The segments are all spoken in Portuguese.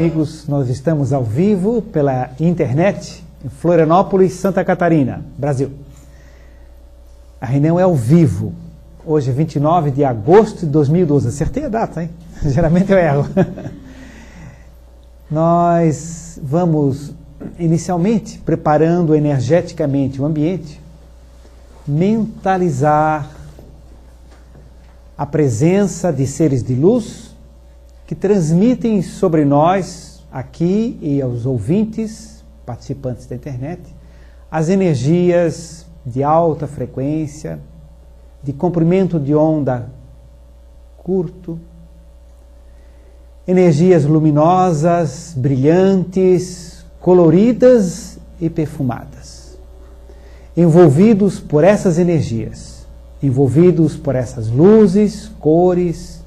amigos, nós estamos ao vivo pela internet em Florianópolis, Santa Catarina, Brasil. A reunião é ao vivo. Hoje é 29 de agosto de 2012. Acertei a data, hein? Geralmente eu erro. Nós vamos, inicialmente, preparando energeticamente o ambiente, mentalizar a presença de seres de luz que transmitem sobre nós, aqui e aos ouvintes, participantes da internet, as energias de alta frequência, de comprimento de onda curto, energias luminosas, brilhantes, coloridas e perfumadas, envolvidos por essas energias, envolvidos por essas luzes, cores,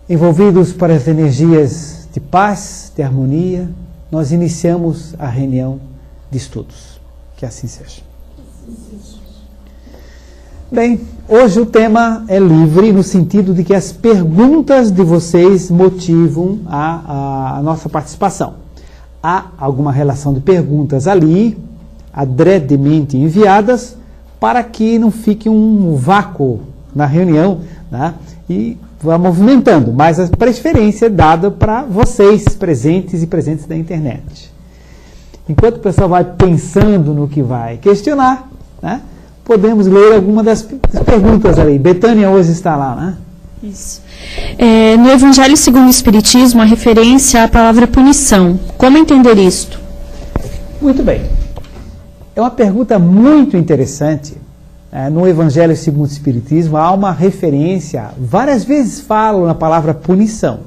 envolvidos por as energias de paz, de harmonia. Nós iniciamos a reunião de estudos. Que assim seja. Bem, hoje o tema é livre, no sentido de que as perguntas de vocês motivam a nossa participação. Há alguma relação de perguntas ali, adredemente enviadas, para que não fique um vácuo na reunião, né? E vá movimentando, mas a preferência é dada para vocês, presentes e presentes da internet. Enquanto o pessoal vai pensando no que vai questionar, né, podemos ler alguma das perguntas ali. Betânia hoje está lá, né? Isso. No Evangelho segundo o Espiritismo, a referência à palavra punição. Como entender isto? Muito bem. É uma pergunta muito interessante. No Evangelho segundo o Espiritismo há uma referência, várias vezes falam na palavra punição.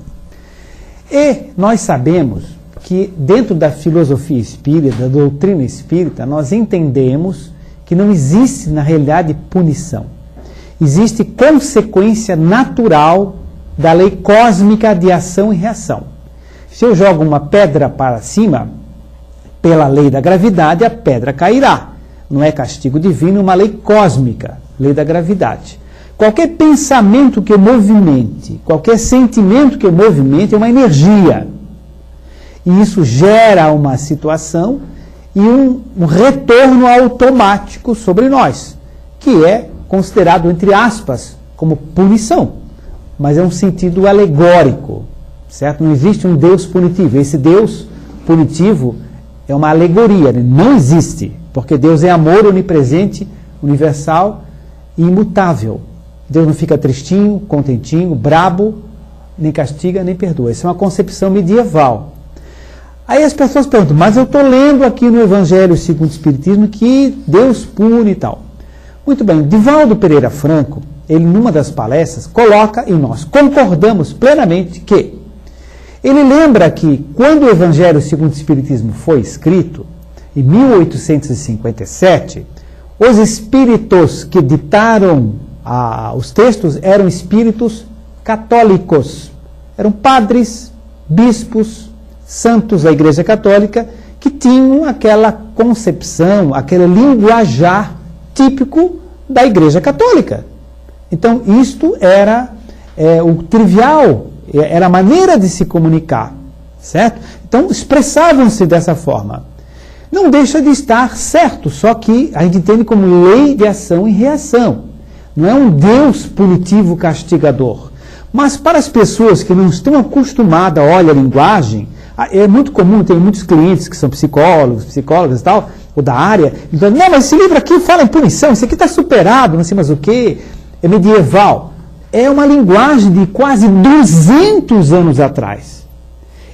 E nós sabemos que dentro da filosofia espírita, da doutrina espírita, nós entendemos que não existe na realidade punição. Existe consequência natural da lei cósmica de ação e reação. Se eu jogo uma pedra para cima, pela lei da gravidade, a pedra cairá. Não é castigo divino, é uma lei cósmica, lei da gravidade. Qualquer pensamento que eu movimente, qualquer sentimento que eu movimente é uma energia. E isso gera uma situação e um retorno automático sobre nós, que é considerado, entre aspas, como punição. Mas é um sentido alegórico, certo? Não existe um Deus punitivo. Esse Deus punitivo é uma alegoria, ele não existe. Porque Deus é amor onipresente, universal e imutável. Deus não fica tristinho, contentinho, brabo, nem castiga, nem perdoa. Essa é uma concepção medieval. Aí as pessoas perguntam, mas eu estou lendo aqui no Evangelho segundo o Espiritismo que Deus pune e tal. Muito bem, Divaldo Pereira Franco, ele numa das palestras, coloca, e nós concordamos plenamente que ele lembra que quando o Evangelho segundo o Espiritismo foi escrito, em 1857, os espíritos que ditaram os textos eram espíritos católicos. Eram padres, bispos, santos da Igreja Católica, que tinham aquela concepção, aquele linguajar típico da Igreja Católica. Então, isto era o trivial, era a maneira de se comunicar, certo? Então, expressavam-se dessa forma. Não deixa de estar certo, só que a gente entende como lei de ação e reação. Não é um Deus punitivo castigador. Mas para as pessoas que não estão acostumadas a olhar a linguagem, é muito comum, tem muitos clientes que são psicólogas e tal, ou da área, e falam, não, mas esse livro aqui fala em punição, isso aqui está superado, não sei mais o quê, é medieval. É uma linguagem de quase 200 anos atrás.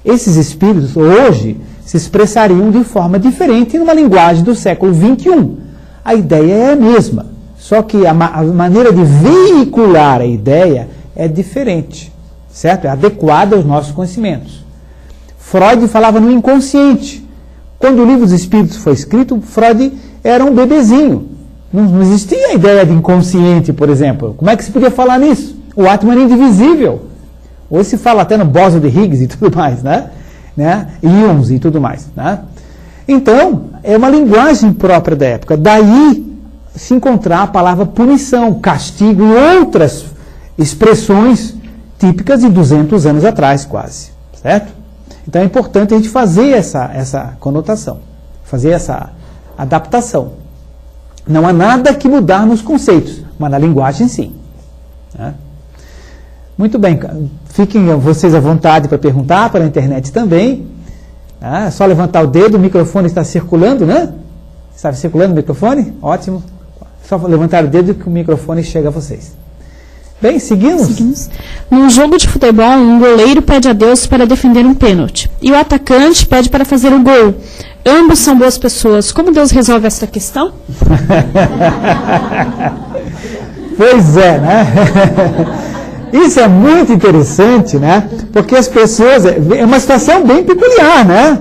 Esses espíritos, hoje, se expressariam de forma diferente numa linguagem do século XXI. A ideia é a mesma, só que a maneira de veicular a ideia é diferente, certo? É adequada aos nossos conhecimentos. Freud falava no inconsciente. Quando o Livro dos Espíritos foi escrito, Freud era um bebezinho. Não existia a ideia de inconsciente, por exemplo. Como é que se podia falar nisso? O átomo era indivisível. Hoje se fala até no bóson de Higgs e tudo mais, né? Íons e tudo mais. Né? Então, é uma linguagem própria da época. Daí se encontrar a palavra punição, castigo e outras expressões típicas de 200 anos atrás, quase. Certo? Então é importante a gente fazer essa conotação, fazer essa adaptação. Não há nada que mudar nos conceitos, mas na linguagem sim. Né? Muito bem, fiquem vocês à vontade para perguntar, para a internet também. É só levantar o dedo, o microfone está circulando, né? Está circulando o microfone? Ótimo. Só levantar o dedo que o microfone chega a vocês. Bem, seguimos? Num jogo de futebol, um goleiro pede a Deus para defender um pênalti. E o atacante pede para fazer o gol. Ambos são boas pessoas. Como Deus resolve essa questão? Pois é, né? Isso é muito interessante, né? Porque as pessoas... É uma situação bem peculiar, né?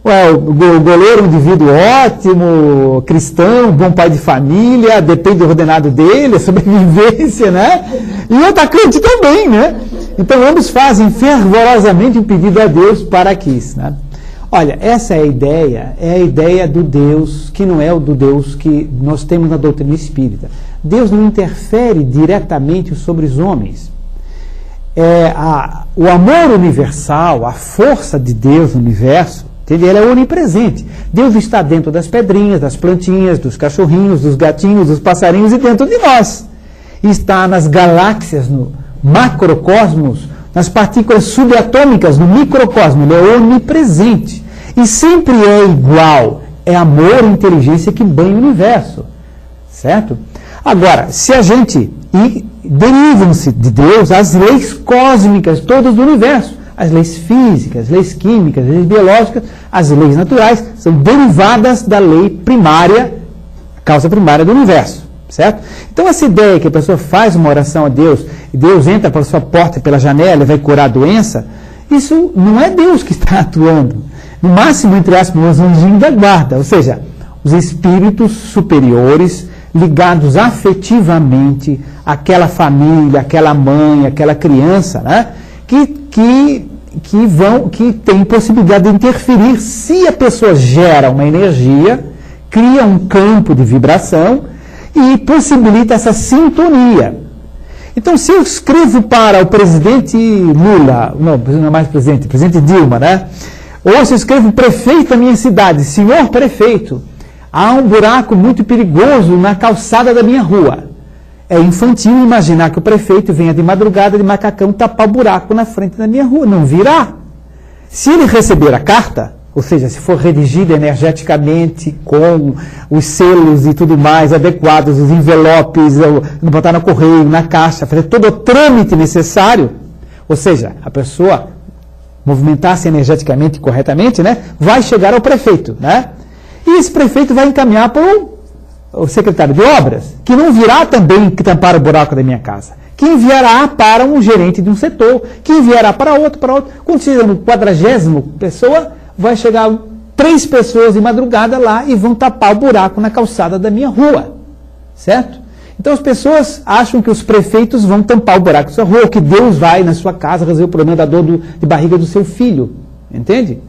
O goleiro é um indivíduo ótimo, cristão, bom pai de família, depende do ordenado dele, a sobrevivência, né? E o atacante também, né? Então ambos fazem fervorosamente um pedido a Deus para que isso, né? Olha, essa é a ideia do Deus que não é o do Deus que nós temos na doutrina espírita. Deus não interfere diretamente sobre os homens. O amor universal, a força de Deus no universo, ele é onipresente. Deus está dentro das pedrinhas, das plantinhas, dos cachorrinhos, dos gatinhos, dos passarinhos e dentro de nós. Está nas galáxias, no macrocosmos, nas partículas subatômicas, no microcosmo. Ele é onipresente. E sempre é igual. É amor e inteligência que banha o universo. Certo? Agora, se a gente... derivam-se de Deus as leis cósmicas todas do universo. As leis físicas, as leis químicas, as leis biológicas, as leis naturais são derivadas da lei primária, causa primária do universo, certo? Então essa ideia que a pessoa faz uma oração a Deus, e Deus entra pela sua porta, pela janela e vai curar a doença, isso não é Deus que está atuando. No máximo, entre aspas, os anjinhos da guarda, ou seja, os espíritos superiores ligados afetivamente àquela família, àquela mãe, àquela criança, né? Que tem possibilidade de interferir se a pessoa gera uma energia, cria um campo de vibração e possibilita essa sintonia. Então, se eu escrevo para o presidente Lula, não é mais presidente Dilma, né? Ou se eu escrevo prefeito da minha cidade, senhor prefeito, há um buraco muito perigoso na calçada da minha rua. É infantil imaginar que o prefeito venha de madrugada de macacão tapar o buraco na frente da minha rua. Não virá. Se ele receber a carta, ou seja, se for redigida energeticamente com os selos e tudo mais adequados, os envelopes, botar no correio, na caixa, fazer todo o trâmite necessário, ou seja, a pessoa movimentar-se energeticamente corretamente, né, vai chegar ao prefeito, né? E esse prefeito vai encaminhar para o secretário de obras, que não virá também tampar o buraco da minha casa, que enviará para um gerente de um setor, que enviará para outro. Quando chegar no 40º pessoa, vai chegar 3 pessoas de madrugada lá e vão tapar o buraco na calçada da minha rua, certo? Então as pessoas acham que os prefeitos vão tampar o buraco da sua rua, ou que Deus vai na sua casa resolver o problema da dor de barriga do seu filho, entende?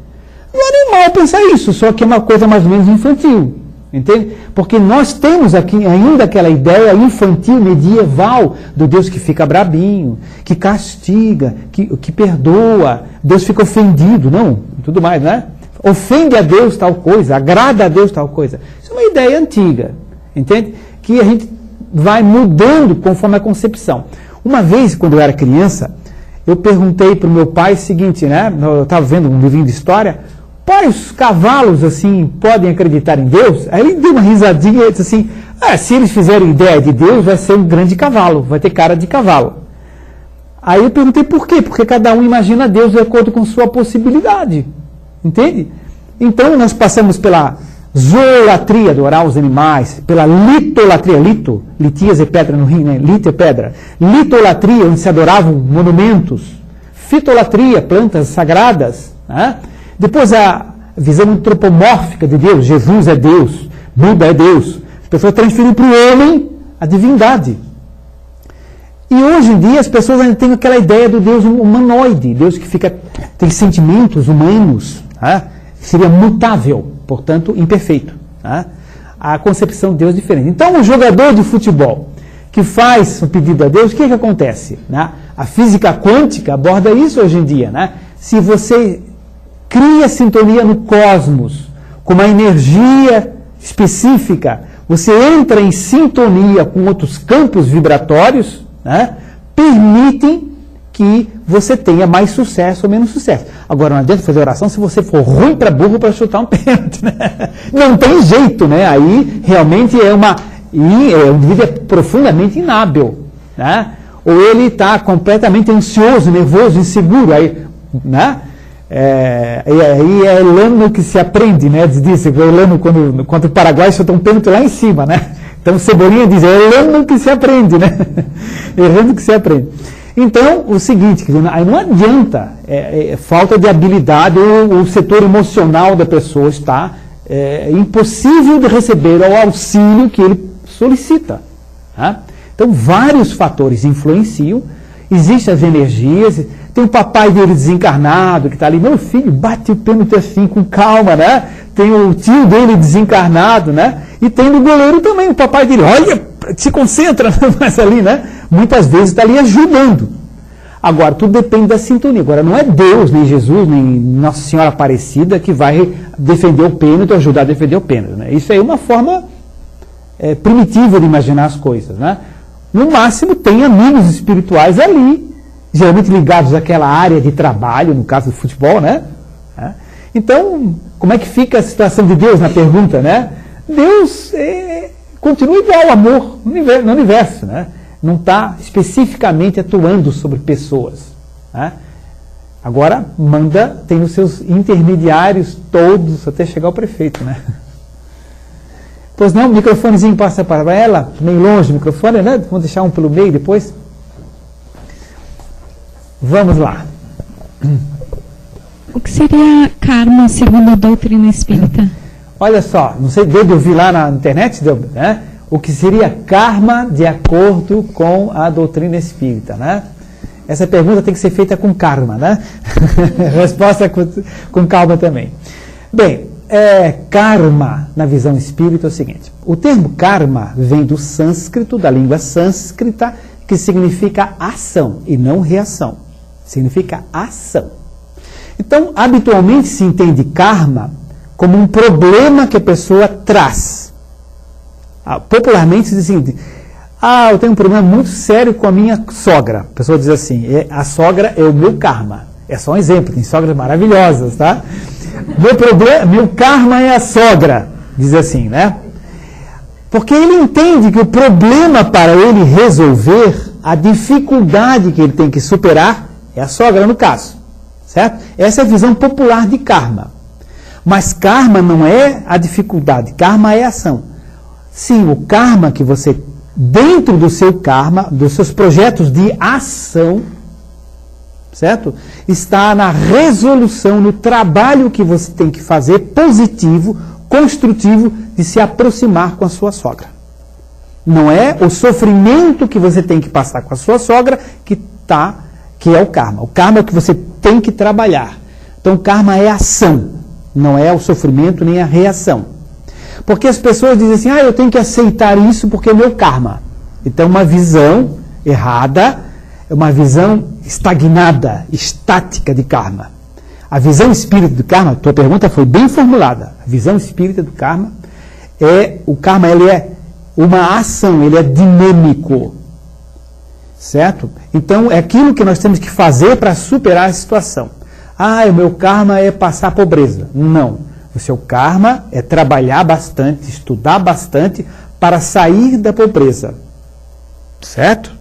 Não é normal pensar isso, só que é uma coisa mais ou menos infantil. Entende? Porque nós temos aqui ainda aquela ideia infantil, medieval, do Deus que fica brabinho, que castiga, que perdoa, Deus fica ofendido, não, tudo mais, né? Ofende a Deus tal coisa, agrada a Deus tal coisa. Isso é uma ideia antiga, entende? Que a gente vai mudando conforme a concepção. Uma vez, quando eu era criança, eu perguntei para o meu pai o seguinte, né? Eu estava vendo um livrinho de história. Pai, os cavalos, assim, podem acreditar em Deus? Aí ele deu uma risadinha e disse assim, se eles fizerem ideia de Deus, vai ser um grande cavalo, vai ter cara de cavalo. Aí eu perguntei por quê? Porque cada um imagina Deus de acordo com sua possibilidade. Entende? Então nós passamos pela zoolatria, adorar os animais, pela litolatria, litias e pedra no rim, né? Lito e pedra. Litolatria, onde se adoravam monumentos. Fitolatria, plantas sagradas, né? Depois a visão antropomórfica de Deus, Jesus é Deus, Buda é Deus. As pessoas transferiram para o homem a divindade. E hoje em dia as pessoas ainda têm aquela ideia do Deus humanoide, Deus que tem sentimentos humanos, tá? Seria mutável, portanto imperfeito. Tá? A concepção de Deus é diferente. Então um jogador de futebol que faz um pedido a Deus, o que acontece? Né? A física quântica aborda isso hoje em dia. Né? Se você cria sintonia no cosmos, com uma energia específica, você entra em sintonia com outros campos vibratórios, né, permitem que você tenha mais sucesso ou menos sucesso. Agora, não adianta fazer oração se você for ruim para burro para chutar um pênalti. Né? Não tem jeito, né? Aí realmente é um indivíduo profundamente inábil. Né? Ou ele está completamente ansioso, nervoso, inseguro. Aí, né? Aí é Elano que se aprende, né? Diz que o Elano, quando contra o Paraguai, chuta um pênalti lá em cima, né? Então Cebolinha diz, é Elano que se aprende, né? Errando que se aprende. Então, o seguinte, aí não adianta, falta de habilidade, o setor emocional da pessoa está impossível de receber o auxílio que ele solicita. Tá? Então, vários fatores influenciam, existem as energias, tem o papai dele desencarnado, que está ali, meu filho, bate o pênalti assim, com calma, né? Tem o tio dele desencarnado, né? E tem o goleiro também, o papai dele, olha, se concentra mais ali, né? Muitas vezes está ali ajudando. Agora, tudo depende da sintonia. Agora, não é Deus, nem Jesus, nem Nossa Senhora Aparecida que vai defender o pênalti ou ajudar a defender o pênalti. Né? Isso aí é uma forma primitiva de imaginar as coisas. Né? No máximo, tem amigos espirituais ali, geralmente ligados àquela área de trabalho, no caso do futebol, né? Então, como é que fica a situação de Deus na pergunta, né? Deus continua igual ao amor no universo, né? Não está especificamente atuando sobre pessoas. Né? Agora, tem os seus intermediários todos, até chegar ao prefeito. Né? Pois não, o microfonezinho passa para ela, meio longe o microfone, né? Vamos deixar um pelo meio depois. Vamos lá. O que seria karma segundo a doutrina espírita? Olha só, não sei, deu de ouvir lá na internet, né? O que seria karma de acordo com a doutrina espírita, né? Essa pergunta tem que ser feita com karma, né? Resposta com calma também. Bem, karma na visão espírita é o seguinte: o termo karma vem do sânscrito, da língua sânscrita, que significa ação e não reação. Significa ação. Então, habitualmente se entende karma como um problema que a pessoa traz. Popularmente se diz assim, eu tenho um problema muito sério com a minha sogra. A pessoa diz assim, a sogra é o meu karma. É só um exemplo, tem sogras maravilhosas, tá? Meu karma é a sogra, diz assim, né? Porque ele entende que o problema para ele resolver, a dificuldade que ele tem que superar, é a sogra no caso, certo? Essa é a visão popular de karma. Mas karma não é a dificuldade, karma é a ação. Sim, o karma que você, dentro do seu karma, dos seus projetos de ação, certo? Está na resolução, no trabalho que você tem que fazer, positivo, construtivo, de se aproximar com a sua sogra. Não é o sofrimento que você tem que passar com a sua sogra que é o karma. O karma é o que você tem que trabalhar. Então, o karma é ação, não é o sofrimento nem a reação. Porque as pessoas dizem assim, eu tenho que aceitar isso porque é meu karma. Então, uma visão errada, é uma visão estagnada, estática de karma. A visão espírita do karma, tua pergunta foi bem formulada. A visão espírita do karma o karma ele é uma ação, ele é dinâmico. Certo? Então, é aquilo que nós temos que fazer para superar a situação. O meu karma é passar pobreza. Não. O seu karma é trabalhar bastante, estudar bastante para sair da pobreza. Certo?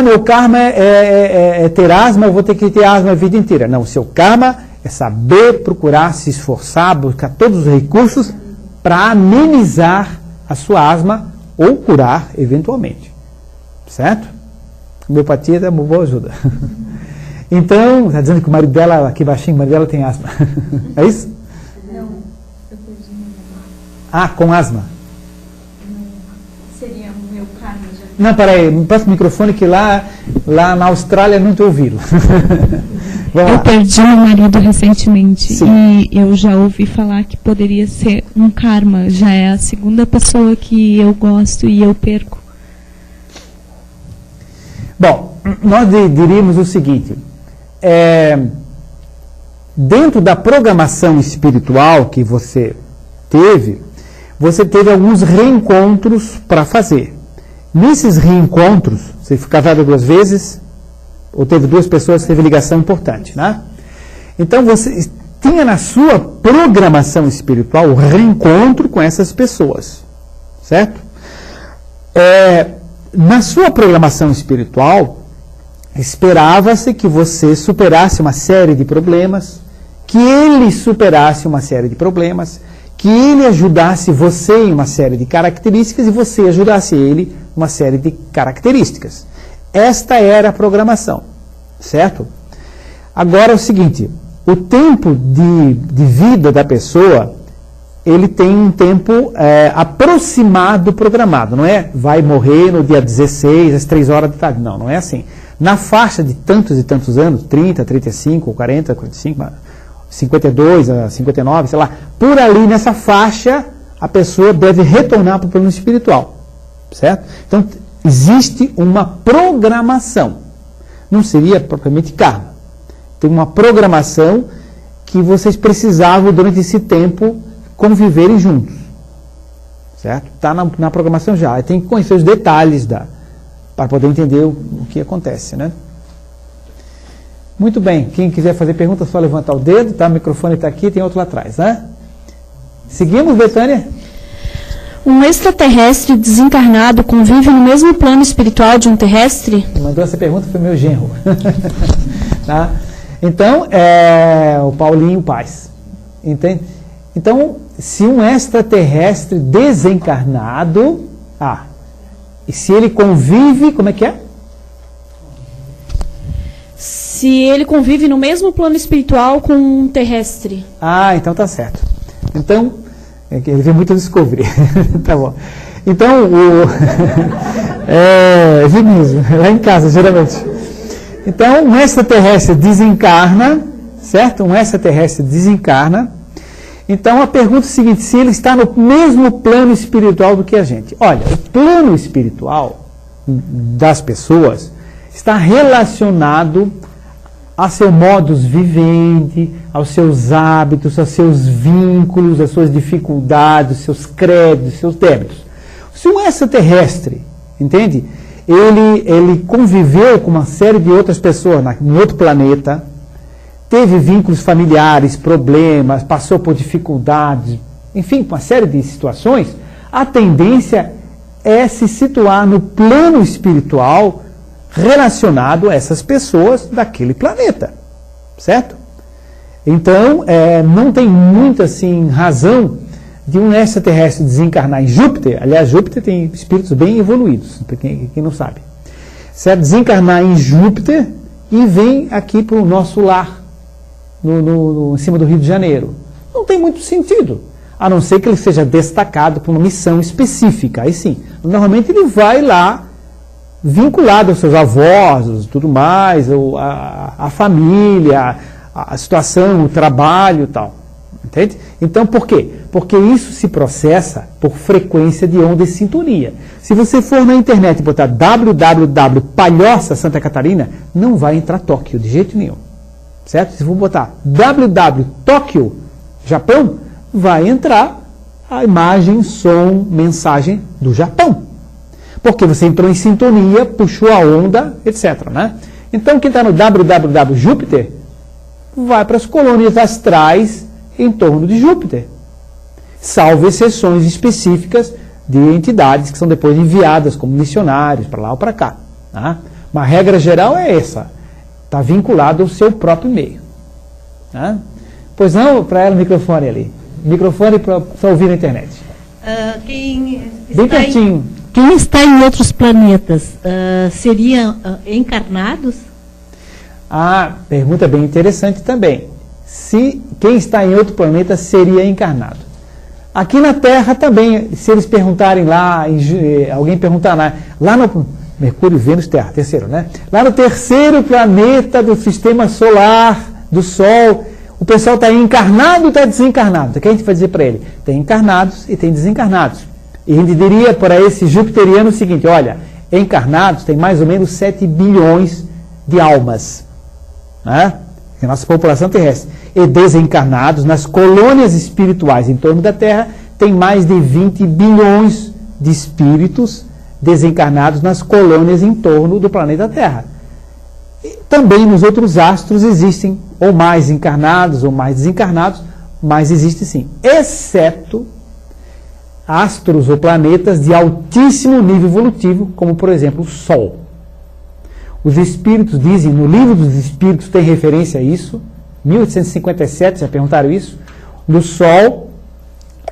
Meu karma é ter asma, eu vou ter que ter asma a vida inteira. Não, o seu karma é saber procurar, se esforçar, buscar todos os recursos para amenizar a sua asma ou curar eventualmente. Certo? Homeopatia é uma boa ajuda. Então, está dizendo que o marido dela, aqui baixinho, o marido dela tem asma. É isso? Não, eu perdi meu com asma. Não, seria o meu karma já. Não, peraí, me passa o microfone que lá na Austrália não te ouviram. Eu perdi meu marido recentemente. Sim. E eu já ouvi falar que poderia ser um karma. Já é a segunda pessoa que eu gosto e eu perco. Bom, nós diríamos o seguinte, dentro da programação espiritual que você teve alguns reencontros para fazer. Nesses reencontros, você foi casado 2 vezes, ou teve 2 pessoas que teve ligação importante, né? Então você tinha na sua programação espiritual o reencontro com essas pessoas, certo? Na sua programação espiritual, esperava-se que você superasse uma série de problemas, que ele superasse uma série de problemas, que ele ajudasse você em uma série de características e você ajudasse ele em uma série de características. Esta era a programação, certo? Agora é o seguinte, o tempo de vida da pessoa, ele tem um tempo aproximado programado, não é? Vai morrer no dia 16, às 3 horas da tarde. Não, não é assim. Na faixa de tantos e tantos anos, 30, 35, 40, 45, 52 a 59, sei lá, por ali nessa faixa, a pessoa deve retornar para o plano espiritual, certo? Então, existe uma programação. Não seria propriamente karma. Tem uma programação que vocês precisavam, durante esse tempo, conviverem juntos, certo? Está na programação já. Tem que conhecer os detalhes para poder entender o que acontece, né? Muito bem. Quem quiser fazer pergunta, é só levantar o dedo, tá? O microfone está aqui, tem outro lá atrás, né? Seguimos, Betânia? Um extraterrestre desencarnado convive no mesmo plano espiritual de um terrestre? Quem mandou essa pergunta foi meu genro. Tá? Então, o Paulinho Paz. Entende? Então, se um extraterrestre desencarnado... e se ele convive... Como é que é? Se ele convive no mesmo plano espiritual com um terrestre. Então tá certo. Então, ele vê muito Discovery. Tá bom. Então, vi mesmo, lá em casa, geralmente. Então, um extraterrestre desencarna, certo? Um extraterrestre desencarna. Então, a pergunta é a seguinte, se ele está no mesmo plano espiritual do que a gente. Olha, o plano espiritual das pessoas está relacionado a seu modus vivendi, aos seus hábitos, aos seus vínculos, às suas dificuldades, seus créditos, seus débitos. Se um extraterrestre, entende? Ele conviveu com uma série de outras pessoas em outro planeta, teve vínculos familiares, problemas, passou por dificuldades, enfim, uma série de situações, a tendência é se situar no plano espiritual relacionado a essas pessoas daquele planeta, certo? Então, não tem muita assim, razão de um extraterrestre desencarnar em Júpiter. Aliás, Júpiter tem espíritos bem evoluídos, para quem não sabe. Certo? Desencarnar em Júpiter e vem aqui para o nosso lar, em cima do Rio de Janeiro. Não tem muito sentido, a não ser que ele seja destacado por uma missão específica. Aí sim, normalmente ele vai lá vinculado aos seus avós, tudo mais, a família, a situação, o trabalho e tal. Entende? Então, por quê? Porque isso se processa por frequência de onda e sintonia. Se você for na internet e botar www Palhoça Santa Catarina, não vai entrar Tóquio de jeito nenhum. Certo? Se for botar www Tóquio, Japão, vai entrar a imagem, som, mensagem do Japão. Porque você entrou em sintonia, puxou a onda, etc. Né? Então, quem está no www Júpiter, vai para as colônias astrais em torno de Júpiter. Salvo exceções específicas de entidades que são depois enviadas como missionários para lá ou para cá. Tá? Uma regra geral é essa. Está vinculado ao seu próprio meio. Tá? Pois não, para ela o microfone ali. Microfone para ouvir na internet. Bem pertinho. Quem está em outros planetas seriam encarnados? Pergunta bem interessante também. Se quem está em outro planeta seria encarnado. Aqui na Terra também, se eles perguntarem lá, alguém perguntar lá no Mercúrio, Vênus, Terra, terceiro, né? Lá no terceiro planeta do sistema solar, do Sol, o pessoal está encarnado ou está desencarnado? O que a gente vai dizer para ele? Tem encarnados e tem desencarnados. E a gente diria para esse jupiteriano o seguinte, olha, encarnados tem mais ou menos 7 bilhões de almas. Né? a nossa população terrestre, e desencarnados nas colônias espirituais em torno da Terra, tem mais de 20 bilhões de espíritos desencarnados nas colônias em torno do planeta Terra. E também nos outros astros existem ou mais encarnados ou mais desencarnados, mas existe sim, exceto astros ou planetas de altíssimo nível evolutivo, como por exemplo o Sol. Os espíritos dizem, no livro dos espíritos tem referência a isso, 1857, já perguntaram isso, no Sol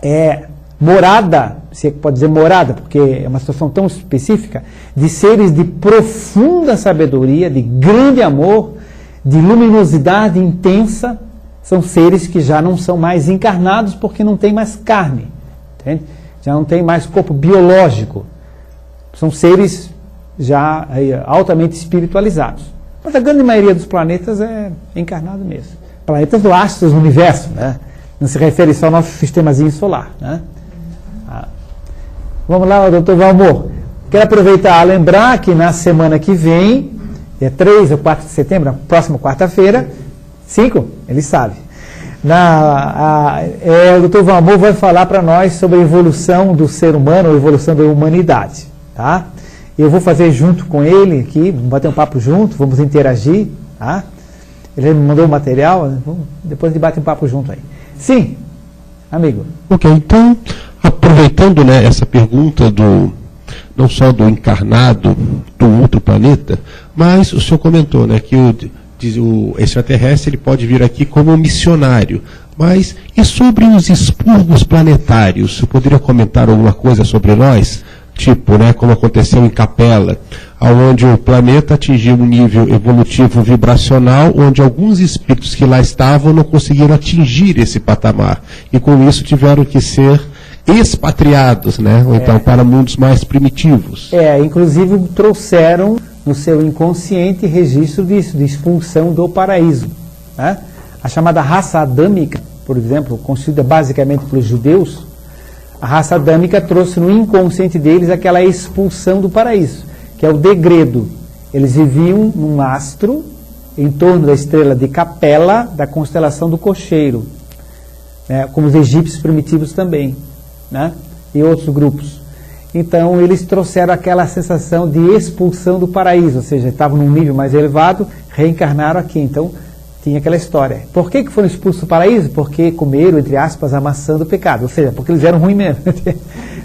é morada, se pode dizer morada, porque é uma situação tão específica, de seres de profunda sabedoria, de grande amor, de luminosidade intensa. São seres que já não são mais encarnados porque não tem mais carne, entende? Já não tem mais corpo biológico. São seres já altamente espiritualizados. Mas a grande maioria dos planetas é encarnado mesmo. Planetas do astros do universo, né? Não se refere só ao nosso sistemazinho solar, né? Vamos lá, doutor Valmor. Quero aproveitar a lembrar que na semana que vem, é 3 ou 4 de setembro, na próxima quarta-feira, 5, ele sabe. O doutor Valmor vai falar para nós sobre a evolução do ser humano, a evolução da humanidade. Tá? Eu vou fazer junto com ele aqui, vamos bater um papo junto, vamos interagir. Tá? Ele me mandou o material, depois a gente bate um papo junto aí. Sim, amigo. Ok, então, aproveitando, né, essa pergunta não só do encarnado do outro planeta, mas o senhor comentou, né, que o extraterrestre ele pode vir aqui como missionário. Mas e sobre os expurgos planetários? Você poderia comentar alguma coisa sobre nós? Tipo, né, como aconteceu em Capela, onde o planeta atingiu um nível evolutivo vibracional, onde alguns espíritos que lá estavam não conseguiram atingir esse patamar. E com isso tiveram que ser expatriados, né? Ou então para mundos mais primitivos. Inclusive trouxeram no seu inconsciente registro disso, de expulsão do paraíso. Né? A chamada raça adâmica, por exemplo, constituída basicamente pelos judeus, a raça adâmica trouxe no inconsciente deles aquela expulsão do paraíso, que é o degredo. Eles viviam num astro em torno da estrela de Capela, da constelação do Cocheiro, né? Como os egípcios primitivos também, né? E outros grupos. Então, eles trouxeram aquela sensação de expulsão do paraíso, ou seja, estavam num nível mais elevado, reencarnaram aqui. Então, tinha aquela história. Por que foram expulsos do paraíso? Porque comeram, entre aspas, a maçã do pecado. Ou seja, porque eles eram ruins mesmo.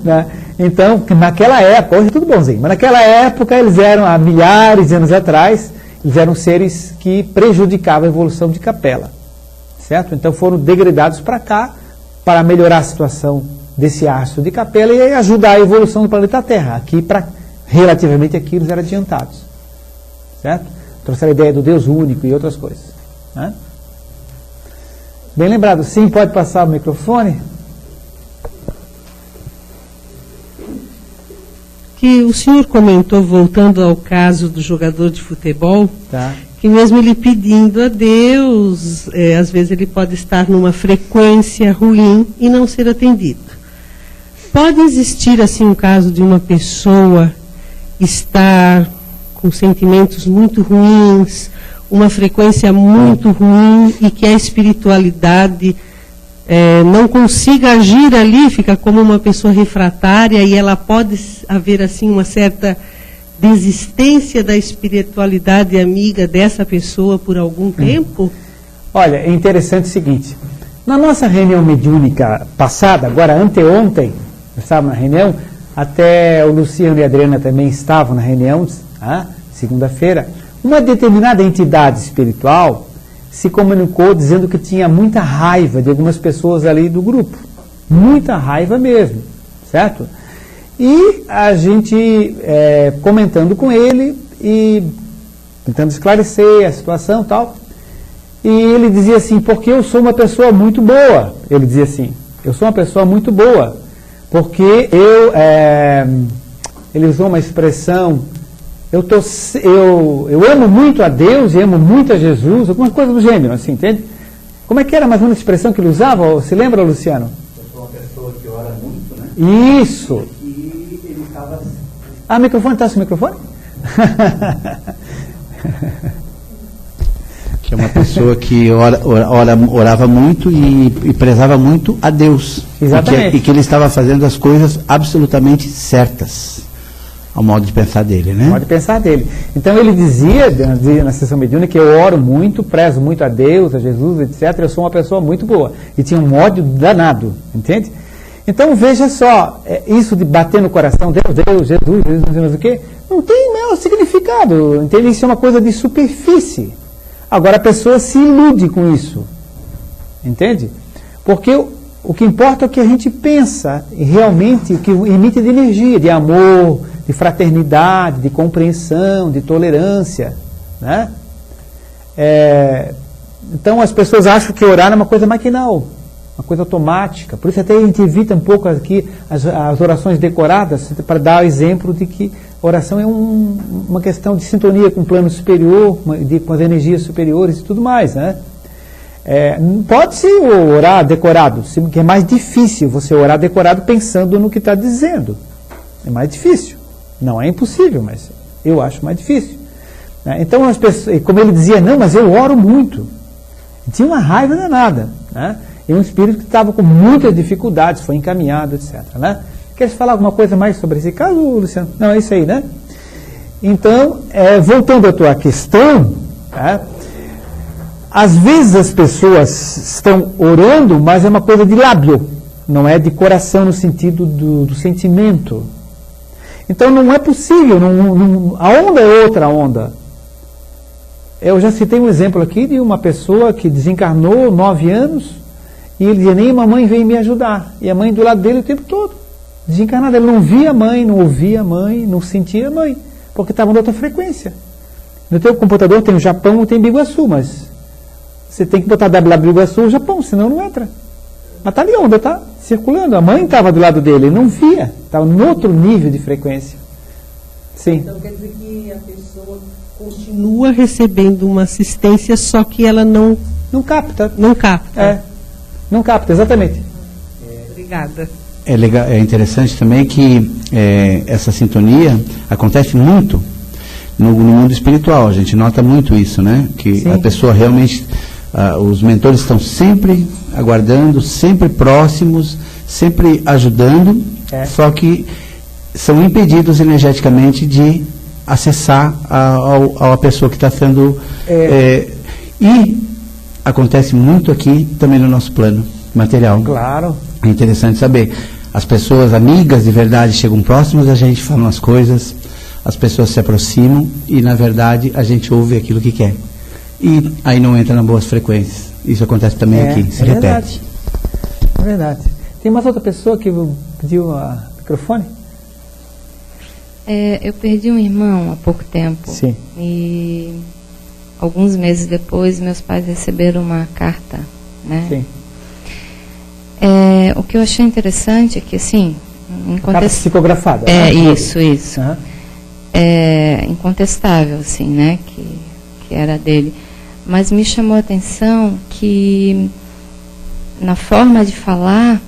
Né? Então, naquela época, hoje é tudo bonzinho, mas naquela época eles eram, há milhares de anos atrás, eles eram seres que prejudicavam a evolução de Capela. Certo? Então, foram degradados para cá, para melhorar a situação desse astro de Capela e ajudar a evolução do planeta Terra. Aqui, relativamente aqui, eles eram adiantados. Certo? Trouxeram a ideia do Deus único e outras coisas. Né? Bem lembrado. Sim, pode passar o microfone. Que o senhor comentou, voltando ao caso do jogador de futebol, Tá. que mesmo ele pedindo a Deus, às vezes ele pode estar numa frequência ruim e não ser atendido. Pode existir, assim, um caso de uma pessoa estar com sentimentos muito ruins, uma frequência muito ruim e que a espiritualidade não consiga agir ali, fica como uma pessoa refratária e ela pode haver, assim, uma certa desistência da espiritualidade amiga dessa pessoa por algum tempo? Olha, é interessante o seguinte. Na nossa reunião mediúnica passada, agora anteontem, eu estava na reunião, até o Luciano e a Adriana também estavam na reunião, segunda-feira, uma determinada entidade espiritual se comunicou dizendo que tinha muita raiva de algumas pessoas ali do grupo. Muita raiva mesmo, certo? E a gente comentando com ele e tentando esclarecer a situação e tal. E ele dizia assim, porque eu sou uma pessoa muito boa. Ele dizia assim, eu sou uma pessoa muito boa, porque ele usou uma expressão, eu amo muito a Deus e amo muito a Jesus, alguma coisa do gênero, assim, entende? Como é que era mais uma expressão que ele usava? Você lembra, Luciano? Eu sou uma pessoa que ora muito, né? Isso. E ele estava... Ah, microfone, está sem microfone? Que é uma pessoa que orava muito e prezava muito a Deus. Exatamente. E que ele estava fazendo as coisas absolutamente certas, ao modo de pensar dele, né? Ao modo de pensar dele. Então ele dizia na sessão mediúnica que eu oro muito, prezo muito a Deus, a Jesus, etc. Eu sou uma pessoa muito boa. E tinha um ódio danado, entende? Então veja só, isso de bater no coração, Deus, Jesus, não sei mais o quê, não tem o menor significado, entende? Isso é uma coisa de superfície. Agora a pessoa se ilude com isso, entende? Porque o que importa é o que a gente pensa, e realmente o que emite de energia, de amor, de fraternidade, de compreensão, de tolerância, né? Então as pessoas acham que orar é uma coisa maquinal, uma coisa automática. Por isso até a gente evita um pouco aqui as orações decoradas, para dar o exemplo de que oração é uma questão de sintonia com o plano superior, com as energias superiores e tudo mais, né? Pode-se orar decorado, que é mais difícil você orar decorado pensando no que está dizendo. É mais difícil. Não é impossível, mas eu acho mais difícil. Né? Então, as pessoas, como ele dizia, não, mas eu oro muito. Tinha uma raiva danada, né? E um espírito que estava com muitas dificuldades, foi encaminhado, etc. Né? Quer falar alguma coisa mais sobre esse caso, Luciano? Não, é isso aí, né? Então, voltando à tua questão, tá? Às vezes as pessoas estão orando, mas é uma coisa de lábio, não é de coração no sentido do sentimento. Então não é possível, a onda é outra onda. Eu já citei um exemplo aqui de uma pessoa que desencarnou 9 anos e ele dizia, nem mamãe veio me ajudar. E a mãe do lado dele o tempo todo. Desencarnado, ele não via a mãe, não ouvia a mãe, não sentia a mãe, porque estava em outra frequência. No teu computador tem o Japão ou tem Biguaçu, mas você tem que botar Biguaçu ou Japão, senão não entra. Mas está ali a onda, está circulando. A mãe estava do lado dele, ele não via, estava em outro nível de frequência. Sim. Então quer dizer que a pessoa continua recebendo uma assistência, só que ela não capta. Não capta. Não capta, exatamente. Obrigada. É interessante também que essa sintonia acontece muito no mundo espiritual. A gente nota muito isso, né? Que Sim. A pessoa realmente, os mentores estão sempre aguardando, sempre próximos, sempre ajudando, só que são impedidos energeticamente de acessar a pessoa que está sendo... e acontece muito aqui também no nosso plano material. Claro. É interessante saber. As pessoas amigas de verdade chegam próximas, a gente fala umas coisas, as pessoas se aproximam e, na verdade, a gente ouve aquilo que quer. E aí não entra nas boas frequências. Isso acontece também aqui, se repete. É verdade. Tem mais outra pessoa que pediu o microfone? Eu perdi um irmão há pouco tempo. Sim. E alguns meses depois, meus pais receberam uma carta, né? Sim. O que eu achei interessante é que, assim... Carta psicografada. Isso. Uhum. Incontestável, assim, né? Que era dele. Mas me chamou a atenção que, na forma de falar,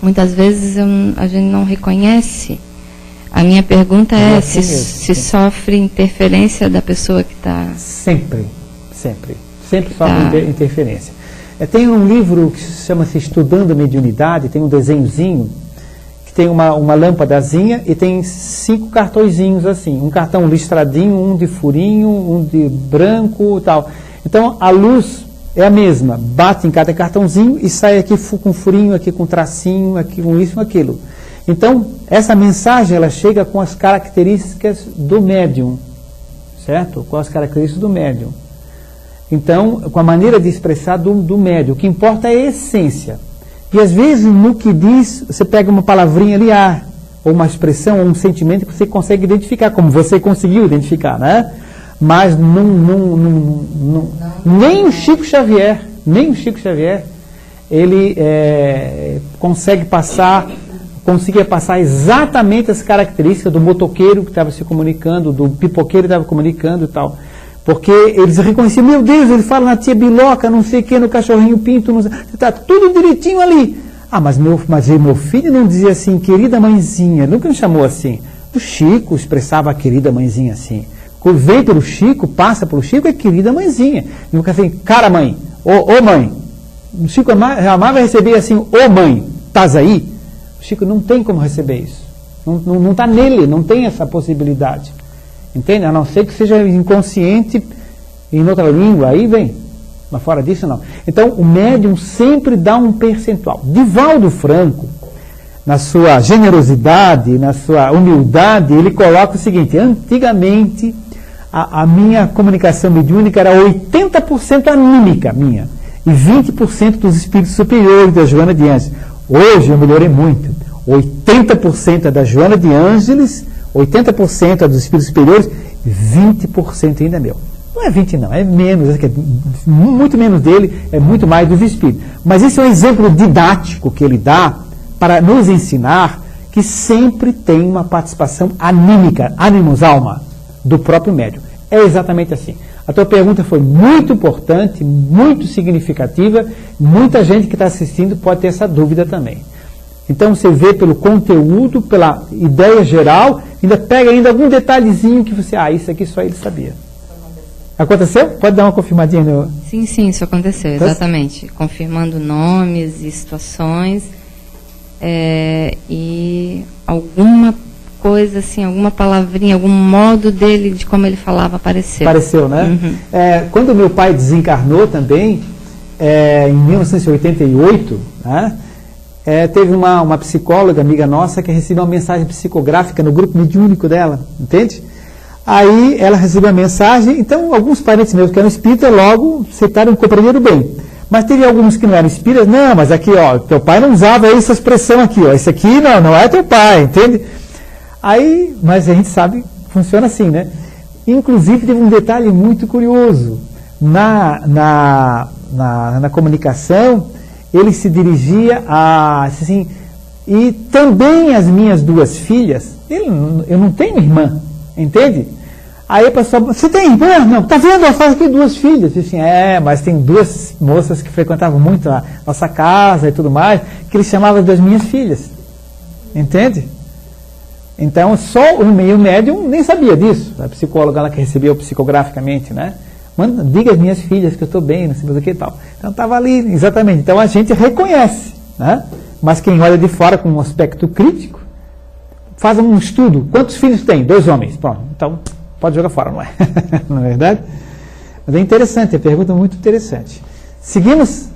muitas vezes a gente não reconhece. A minha pergunta se sofre interferência da pessoa que está... Sempre sofre interferência. Tem um livro que chama-se Estudando a Mediunidade, tem um desenhozinho, que tem uma lâmpadazinha e tem 5 cartõezinhos assim, um cartão listradinho, um de furinho, um de branco e tal. Então a luz é a mesma, bate em cada cartãozinho e sai aqui com furinho, aqui com tracinho, aqui com isso, com aquilo. Então essa mensagem ela chega com as características do médium, certo? Com as características do médium. Então, com a maneira de expressar do médium, o que importa é a essência. E às vezes, no que diz, você pega uma palavrinha ali, ou uma expressão, ou um sentimento que você consegue identificar, como você conseguiu identificar, né? Mas nem o Chico Xavier, ele conseguia passar exatamente as características do motoqueiro que estava se comunicando, do pipoqueiro que estava comunicando e tal. Porque eles reconheciam, meu Deus, ele fala na tia Biloca, não sei o que, no cachorrinho Pinto, está tudo direitinho ali. Mas meu filho não dizia assim, querida mãezinha, nunca me chamou assim. O Chico expressava a querida mãezinha assim. vem pelo Chico, passa pelo Chico, é querida mãezinha. E nunca assim, cara mãe, ô mãe. O Chico jamais vai receber assim, ô mãe, estás aí? O Chico não tem como receber isso. Não está nele, não tem essa possibilidade. Entende? A não ser que seja inconsciente em outra língua, aí vem. Mas fora disso, não. Então, o médium sempre dá um percentual. Divaldo Franco, na sua generosidade, na sua humildade, ele coloca o seguinte: antigamente, a minha comunicação mediúnica era 80% anímica minha, e 20% dos espíritos superiores da Joana de Ângeles. Hoje eu melhorei muito. 80% é da Joana de Ângeles, 80% é dos espíritos superiores, 20% ainda é meu. Não é 20 não, é menos, muito menos dele, é muito mais dos espíritos. Mas esse é um exemplo didático que ele dá para nos ensinar que sempre tem uma participação anímica, ânimos, alma, do próprio médium. É exatamente assim. A tua pergunta foi muito importante, muito significativa, muita gente que está assistindo pode ter essa dúvida também. Então você vê pelo conteúdo, pela ideia geral, ainda pega ainda algum detalhezinho que você, isso aqui só ele sabia. Aconteceu? Pode dar uma confirmadinha? No... Sim, isso aconteceu, exatamente. Confirmando nomes e situações, e alguma coisa assim, alguma palavrinha, algum modo dele, de como ele falava, apareceu. Apareceu, né? Uhum. Quando meu pai desencarnou também, em 1988, né, teve uma psicóloga, amiga nossa, que recebeu uma mensagem psicográfica no grupo mediúnico dela, entende? Aí ela recebeu a mensagem, então alguns parentes meus que eram espíritas logo aceitaram e compreenderam bem. Mas teve alguns que não eram espíritas, não, mas aqui, teu pai não usava essa expressão aqui, esse aqui não é teu pai, entende? Aí, mas a gente sabe, funciona assim, né? Inclusive teve um detalhe muito curioso, na comunicação, ele se dirigia a, assim, e também as minhas duas filhas, eu não tenho irmã, entende? Aí a pessoa, você tem irmã? Não, tá vendo? Eu faço aqui duas filhas. Assim, mas tem duas moças que frequentavam muito a nossa casa e tudo mais, que ele chamava das minhas filhas. Entende? Então, só o meio médium nem sabia disso. A psicóloga lá que recebeu psicograficamente, né? Manda, diga às minhas filhas que eu estou bem, não sei mais o que e tal. Então, estava ali, exatamente. Então, a gente reconhece, né? Mas quem olha de fora com um aspecto crítico, faz um estudo. Quantos filhos tem? 2 homens. Pronto. Então, pode jogar fora, não é? Não é verdade? Mas é interessante, a pergunta é muito interessante. Seguimos?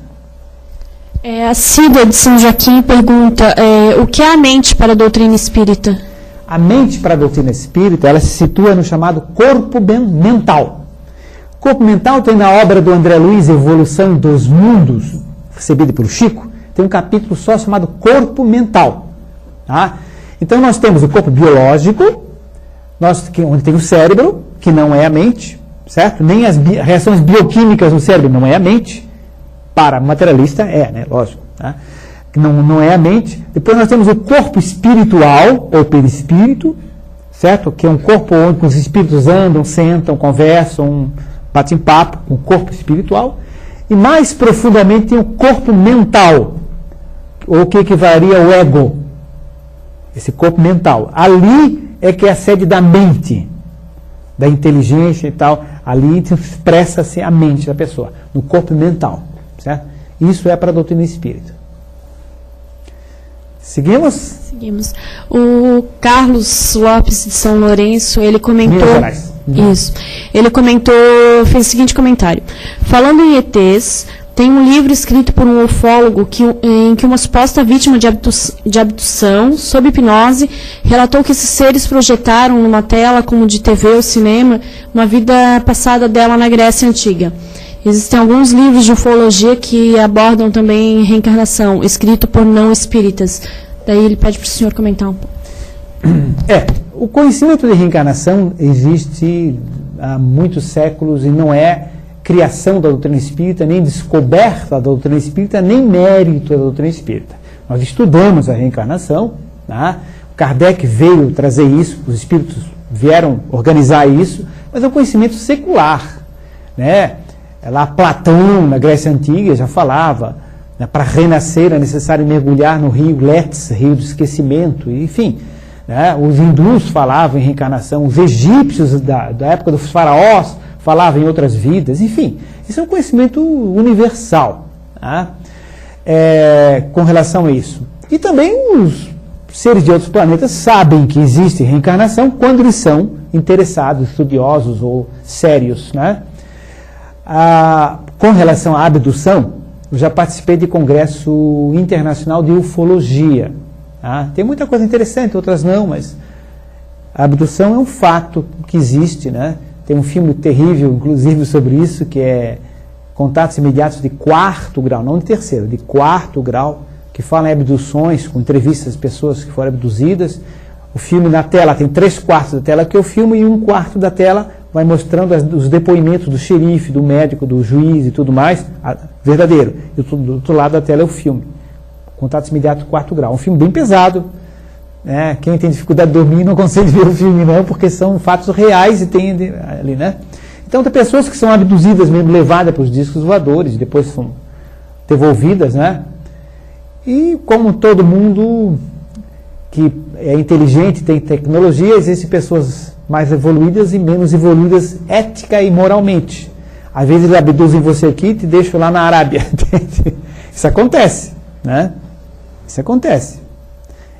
A Cida de São Joaquim pergunta, o que é a mente para a doutrina espírita? A mente para a doutrina espírita, ela se situa no chamado corpo mental. Corpo mental tem na obra do André Luiz, Evolução dos Mundos, recebido pelo Chico, tem um capítulo só chamado corpo mental. Tá? Então nós temos o corpo biológico, onde tem o cérebro, que não é a mente, certo? Nem as reações bioquímicas no cérebro não é a mente. Para materialista né? Lógico. Tá? Não é a mente. Depois nós temos o corpo espiritual, ou perispírito, certo? Que é um corpo onde os espíritos andam, sentam, conversam, batem papo, com o corpo espiritual. E mais profundamente tem o corpo mental, ou que equivaleria ao ego. Esse corpo mental. Ali é que é a sede da mente, da inteligência e tal. Ali expressa-se a mente da pessoa, no corpo mental. Certo? Isso é para a doutrina espírita. Seguimos? Seguimos. O Carlos Lopes de São Lourenço, ele comentou... Minas Gerais. Isso. Ele comentou, fez o seguinte comentário. Falando em ETs, tem um livro escrito por um ufólogo em que uma suposta vítima de abdução, sob hipnose, relatou que esses seres projetaram numa tela, como de TV ou cinema, uma vida passada dela na Grécia Antiga. Existem alguns livros de ufologia que abordam também reencarnação, escrito por não espíritas. Daí ele pede para o senhor comentar um pouco. O conhecimento de reencarnação existe há muitos séculos e não é criação da doutrina espírita, nem descoberta da doutrina espírita, nem mérito da doutrina espírita. Nós estudamos a reencarnação, tá? Kardec veio trazer isso, os espíritos vieram organizar isso, mas é um conhecimento secular, né? Lá Platão, na Grécia Antiga, já falava, né, para renascer é necessário mergulhar no rio Letz, rio do esquecimento, enfim. né? Os hindus falavam em reencarnação, os egípcios da época dos faraós falavam em outras vidas, enfim, isso é um conhecimento universal, tá? Com relação a isso. E também os seres de outros planetas sabem que existe reencarnação quando eles são interessados, estudiosos ou sérios, né? Com relação à abdução, eu já participei de congresso internacional de ufologia. Tá? Tem muita coisa interessante, outras não, mas a abdução é um fato que existe, né? Tem um filme terrível, inclusive, sobre isso, que é Contatos Imediatos de 4º grau, não de 3º, de 4º grau, que fala em abduções, com entrevistas de pessoas que foram abduzidas. O filme na tela tem 3/4 da tela que eu filmo e 1/4 da tela vai mostrando os depoimentos do xerife, do médico, do juiz e tudo mais, verdadeiro. E do outro lado da tela é o filme. Contatos Imediatos 4º grau. Um filme bem pesado. Né? Quem tem dificuldade de dormir não consegue ver o filme não, porque são fatos reais e tem ali, né? Então tem pessoas que são abduzidas mesmo, levadas para os discos voadores, depois são devolvidas, né? E como todo mundo que é inteligente, tem tecnologia, existem pessoas mais evoluídas e menos evoluídas ética e moralmente. Às vezes eles abduzem você aqui e te deixam lá na Arábia. Isso acontece, né? Isso acontece.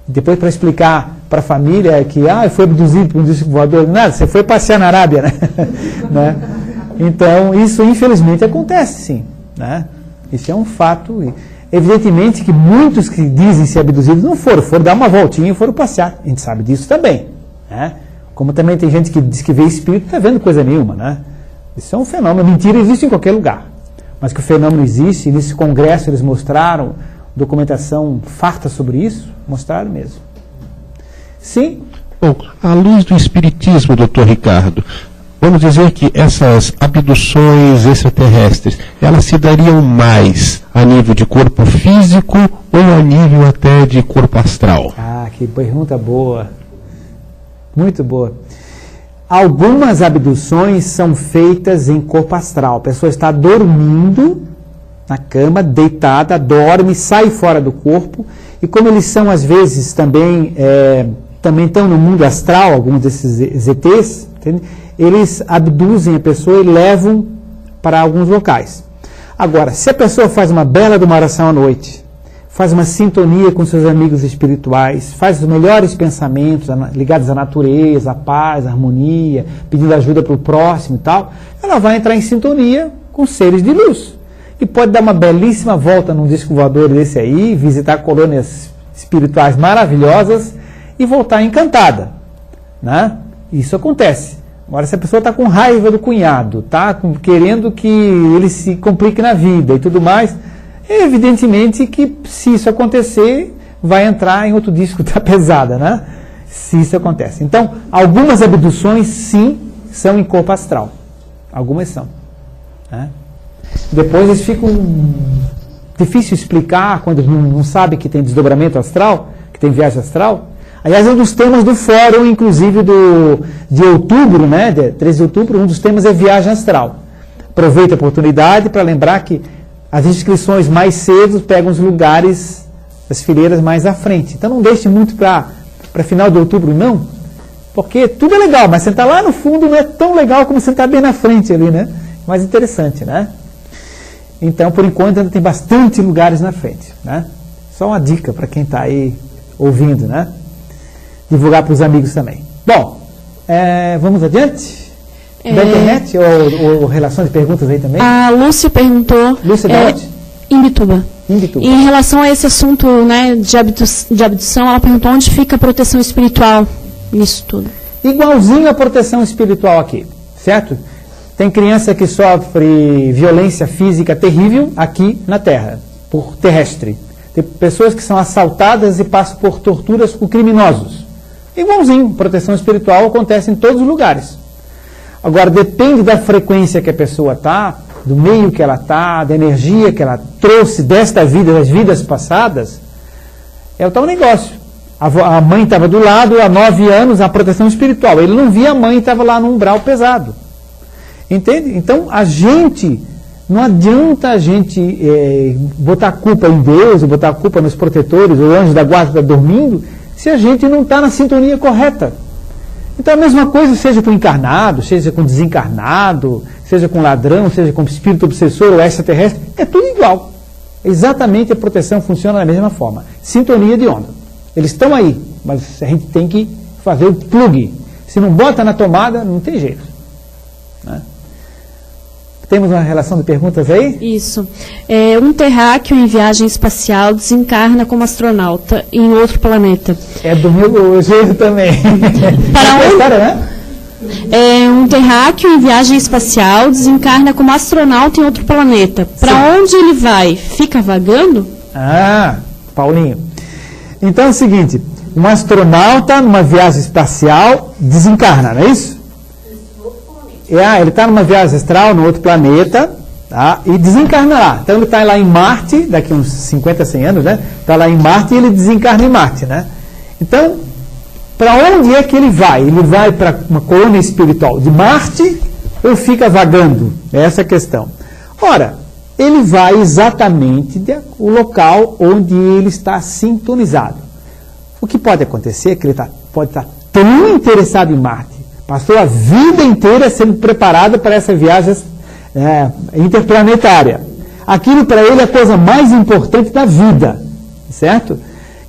E depois para explicar para a família que eu fui abduzido por um disco voador, nada, você foi passear na Arábia, né? Então isso infelizmente acontece, sim, né? Isso é um fato. Evidentemente que muitos que dizem ser abduzidos não foram dar uma voltinha e foram passear. A gente sabe disso também, né? Como também tem gente que diz que vê espírito e não está vendo coisa nenhuma, né? Isso é um fenômeno. Mentira existe em qualquer lugar. Mas que o fenômeno existe, e nesse congresso eles mostraram documentação farta sobre isso, mostraram mesmo. Sim? Bom, à luz do espiritismo, doutor Ricardo, vamos dizer que essas abduções extraterrestres, elas se dariam mais a nível de corpo físico ou a nível até de corpo astral? Que pergunta boa. Muito boa. Algumas abduções são feitas em corpo astral. A pessoa está dormindo na cama, deitada, dorme, sai fora do corpo. E como eles são, às vezes, também estão no mundo astral, alguns desses ETs, entende? Eles abduzem a pessoa e levam para alguns locais. Agora, se a pessoa faz uma bela de uma oração à noite, faz uma sintonia com seus amigos espirituais, faz os melhores pensamentos ligados à natureza, à paz, à harmonia, pedindo ajuda para o próximo e tal, ela vai entrar em sintonia com seres de luz. E pode dar uma belíssima volta num disco voador desse aí, visitar colônias espirituais maravilhosas e voltar encantada, né? Isso acontece. Agora, se a pessoa está com raiva do cunhado, está querendo que ele se complique na vida e tudo mais, é evidentemente que se isso acontecer, vai entrar em outro disco da pesada, né? Se isso acontece. Então, algumas abduções, sim, são em corpo astral. Algumas são, né? Depois eles ficam difícil explicar quando não sabe que tem desdobramento astral, que tem viagem astral. Aliás, um dos temas do fórum, inclusive de outubro, né, de 13 de outubro, um dos temas é viagem astral. Aproveita a oportunidade para lembrar que as inscrições mais cedo pegam os lugares, as fileiras mais à frente. Então não deixe muito para final de outubro, não, porque tudo é legal, mas sentar lá no fundo não é tão legal como sentar bem na frente ali, né? Mais interessante, né? Então, por enquanto, ainda tem bastante lugares na frente, né? Só uma dica para quem está aí ouvindo, né? Divulgar para os amigos também. Bom, vamos adiante? Da internet ou relação de perguntas aí também? A Lúcia perguntou... Lúcia de onde? Imbituba. Imbituba. Em relação a esse assunto, né, de abdução, ela perguntou onde fica a proteção espiritual nisso tudo. Igualzinho a proteção espiritual aqui, certo? Tem criança que sofre violência física terrível aqui na Terra, por terrestre. Tem pessoas que são assaltadas e passam por torturas com criminosos. Igualzinho, proteção espiritual acontece em todos os lugares. Agora, depende da frequência que a pessoa está, do meio que ela está, da energia que ela trouxe desta vida, das vidas passadas, é o tal negócio. A mãe estava do lado, há 9 anos, a proteção espiritual. Ele não via a mãe, estava lá no umbral pesado. Entende? Então, não adianta a gente botar a culpa em Deus, ou botar a culpa nos protetores, ou anjos da guarda que está dormindo, se a gente não está na sintonia correta. Então a mesma coisa, seja com encarnado, seja com desencarnado, seja com ladrão, seja com espírito obsessor ou extraterrestre, é tudo igual. Exatamente, a proteção funciona da mesma forma. Sintonia de onda. Eles estão aí, mas a gente tem que fazer o plug. Se não bota na tomada, não tem jeito. Né? Temos uma relação de perguntas aí? Isso. Um terráqueo em viagem espacial desencarna como astronauta em outro planeta. É do meu jeito também. Um terráqueo em viagem espacial desencarna como astronauta em outro planeta. Para onde ele vai? Fica vagando? Paulinho. Então é o seguinte, um astronauta numa viagem espacial desencarna, não é isso? Ele está numa viagem astral no outro planeta, tá? E desencarna lá. Então ele está lá em Marte, daqui uns 50, 100 anos, né? Está lá em Marte e ele desencarna em Marte, né? Então, para onde é que ele vai? Ele vai para uma colônia espiritual de Marte ou fica vagando? É essa a questão. Ora, ele vai exatamente o local onde ele está sintonizado. O que pode acontecer é que ele pode estar tão interessado em Marte, passou a vida inteira sendo preparado para essa viagem interplanetária. Aquilo para ele é a coisa mais importante da vida, certo?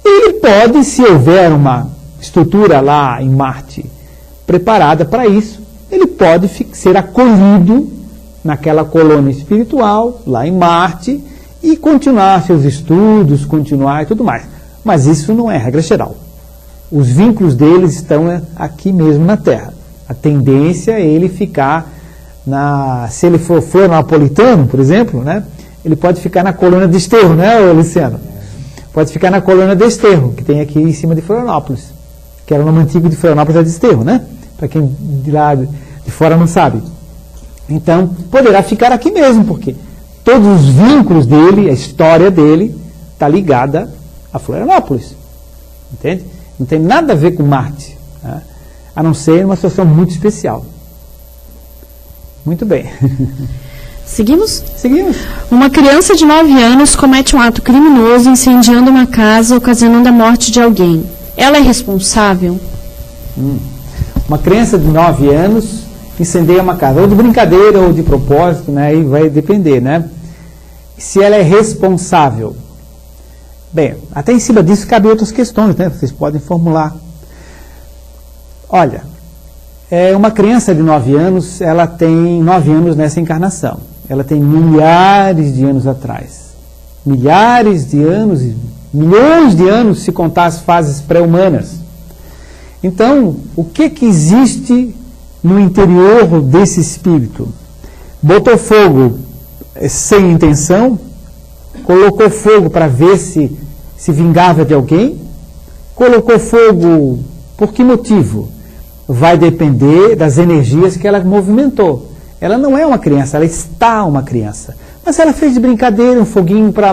E ele pode, se houver uma estrutura lá em Marte preparada para isso, ele pode ser acolhido naquela colônia espiritual, lá em Marte, e continuar seus estudos, continuar e tudo mais. Mas isso não é regra geral. Os vínculos deles estão aqui mesmo na Terra. A tendência é ele ficar se ele for florianopolitano, por exemplo, né, ele pode ficar na colônia de Desterro, né, Luciano? Pode ficar na colônia de Desterro, que tem aqui em cima de Florianópolis, que era o nome antigo de Florianópolis, é Desterro, né? Para quem de lá de fora não sabe. Então, poderá ficar aqui mesmo, porque todos os vínculos dele, a história dele, está ligada a Florianópolis. Entende? Não tem nada a ver com Marte, né? A não ser uma situação muito especial. Muito bem. Seguimos? Seguimos. Uma criança de 9 anos comete um ato criminoso incendiando uma casa, ocasionando a morte de alguém. Ela é responsável? Uma criança de 9 anos incendeia uma casa, ou de brincadeira, ou de propósito, né? Aí vai depender, né? Se ela é responsável. Bem, até em cima disso cabem outras questões, né? Vocês podem formular. Olha, uma criança de 9 anos, ela tem 9 anos nessa encarnação. Ela tem milhares de anos atrás. Milhares de anos, milhões de anos, se contar as fases pré-humanas. Então, o que existe no interior desse espírito? Botou fogo sem intenção? Colocou fogo para ver se vingava de alguém? Colocou fogo por que motivo? Vai depender das energias que ela movimentou. Ela não é uma criança, ela está uma criança. Mas ela fez de brincadeira um foguinho para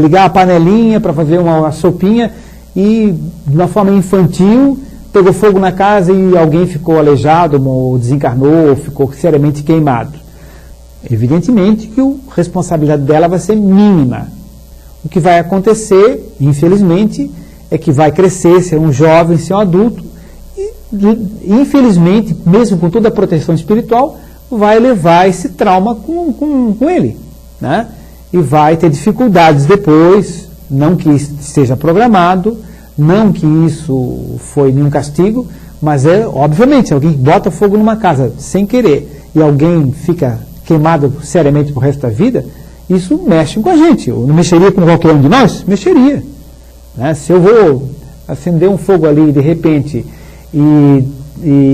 ligar a panelinha, para fazer uma sopinha, e de uma forma infantil pegou fogo na casa e alguém ficou aleijado, ou desencarnou, ou ficou seriamente queimado. Evidentemente que a responsabilidade dela vai ser mínima. O que vai acontecer, infelizmente, é que vai crescer, ser um jovem, ser um adulto, infelizmente, mesmo com toda a proteção espiritual, vai levar esse trauma com ele, né? E vai ter dificuldades depois, não que esteja programado, não que isso foi nenhum castigo, mas obviamente, alguém bota fogo numa casa sem querer e alguém fica queimado seriamente pro resto da vida, isso mexe com a gente. Eu não mexeria com qualquer um de nós? Mexeria, né? Se eu vou acender um fogo ali de repente e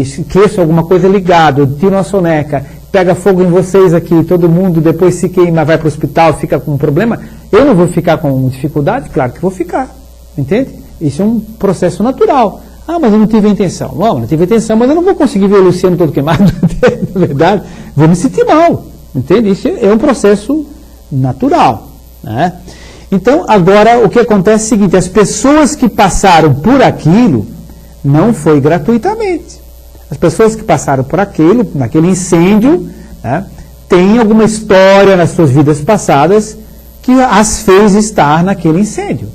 esqueço alguma coisa ligada, tiro uma soneca, pega fogo em vocês aqui, todo mundo depois se queima, vai para o hospital, fica com um problema, eu não vou ficar com dificuldade? Claro que vou ficar, entende? Isso é um processo natural. Mas eu não tive a intenção. Não tive a intenção, mas eu não vou conseguir ver o Luciano todo queimado, na verdade, vou me sentir mal, entende? Isso é um processo natural, né? Então, agora, o que acontece é o seguinte, as pessoas que passaram por aquilo, não foi gratuitamente. As pessoas que passaram por naquele incêndio, né, têm alguma história nas suas vidas passadas que as fez estar naquele incêndio.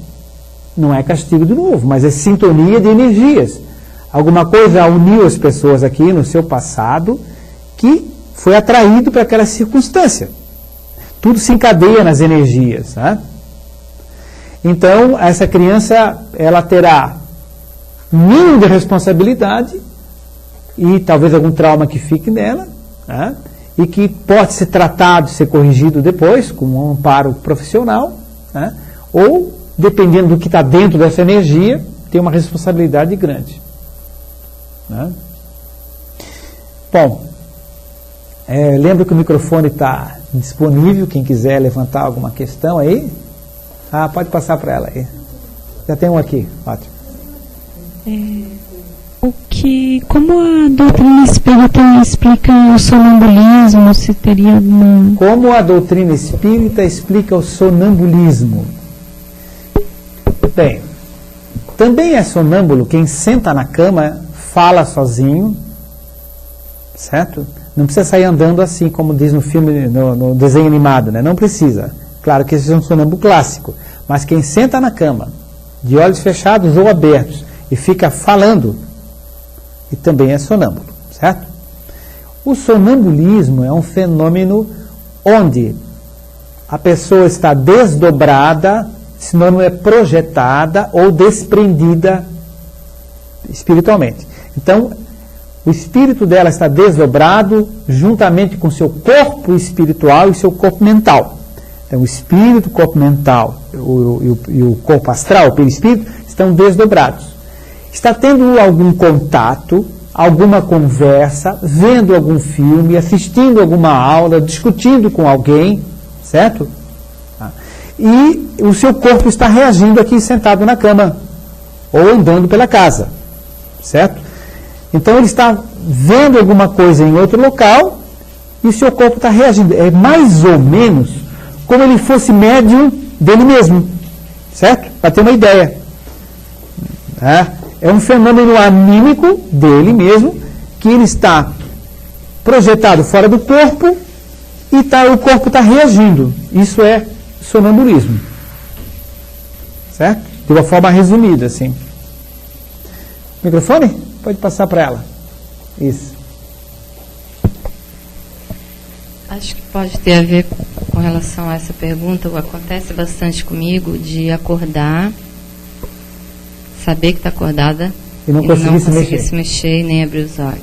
não é castigo de novo, mas é sintonia de energias. Alguma coisa uniu as pessoas aqui no seu passado que foi atraído para aquela circunstância. Tudo se encadeia nas energias, né? Então, essa criança, ela terá um mínimo de responsabilidade e talvez algum trauma que fique nela, né? E que pode ser tratado, ser corrigido depois, com um amparo profissional, né? Ou, dependendo do que está dentro dessa energia, tem uma responsabilidade grande. Né? Bom, lembra que o microfone está disponível, quem quiser levantar alguma questão aí, pode passar para ela aí. Já tem um aqui, ótimo. Como a doutrina espírita explica o sonambulismo, se teria alguma... Como a doutrina espírita explica o sonambulismo? Bem, também é sonâmbulo quem senta na cama, fala sozinho, certo? Não precisa sair andando assim, como diz no filme, no desenho animado, né? Não precisa. Claro que esse é um sonâmbulo clássico, mas quem senta na cama, de olhos fechados ou abertos, e fica falando, e também é sonâmbulo, certo? O sonambulismo é um fenômeno onde a pessoa está desdobrada, sinônimo é projetada ou desprendida espiritualmente. Então, o espírito dela está desdobrado juntamente com seu corpo espiritual e seu corpo mental. Então, o espírito, o corpo mental e o corpo astral, o perispírito, estão desdobrados. Está tendo algum contato, alguma conversa, vendo algum filme, assistindo alguma aula, discutindo com alguém, certo? E o seu corpo está reagindo aqui sentado na cama ou andando pela casa, certo? Então ele está vendo alguma coisa em outro local e o seu corpo está reagindo. É mais ou menos como ele fosse médium dele mesmo, certo? Para ter uma ideia. É um fenômeno anímico dele mesmo, que ele está projetado fora do corpo e o corpo está reagindo. Isso é sonambulismo. Certo? De uma forma resumida, assim. Microfone? Pode passar para ela. Isso. Acho que pode ter a ver com relação a essa pergunta. Acontece bastante comigo de acordar, saber que está acordada e não conseguir se mexer e nem abrir os olhos.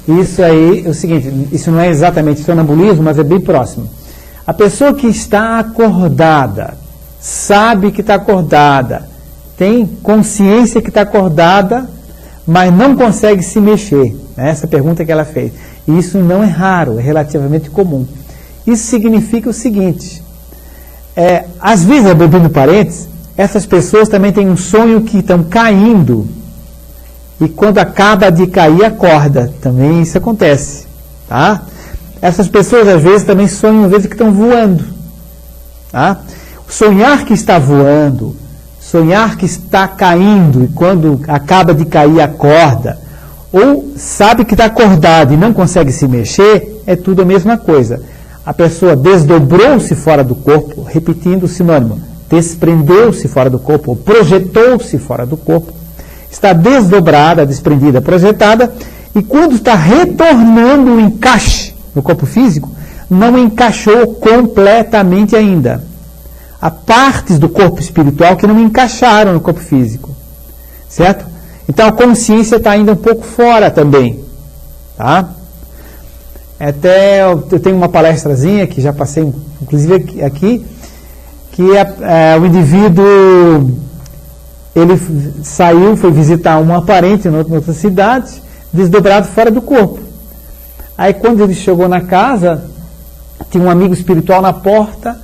Isso aí é o seguinte, isso não é exatamente sonambulismo, mas é bem próximo. A pessoa que está acordada, sabe que está acordada, tem consciência que está acordada, mas não consegue se mexer. Essa pergunta que ela fez. E isso não é raro, é relativamente comum. Isso significa o seguinte, às vezes, abrindo parênteses, essas pessoas também têm um sonho que estão caindo e quando acaba de cair, acorda. Também isso acontece. Tá? Essas pessoas, às vezes, também sonham, às vezes, que estão voando. Tá? Sonhar que está voando, sonhar que está caindo e quando acaba de cair, acorda, ou sabe que está acordado e não consegue se mexer, é tudo a mesma coisa. A pessoa desdobrou-se fora do corpo, repetindo o sinônimo, desprendeu-se fora do corpo, ou projetou-se fora do corpo, está desdobrada, desprendida, projetada, e quando está retornando o encaixe no corpo físico, não encaixou completamente ainda. Há partes do corpo espiritual que não encaixaram no corpo físico, certo? Então a consciência está ainda um pouco fora também, tá? Até eu tenho uma palestrazinha que já passei, inclusive aqui, que o indivíduo, ele saiu, foi visitar uma parente em outra cidade, desdobrado fora do corpo. Aí quando ele chegou na casa, tinha um amigo espiritual na porta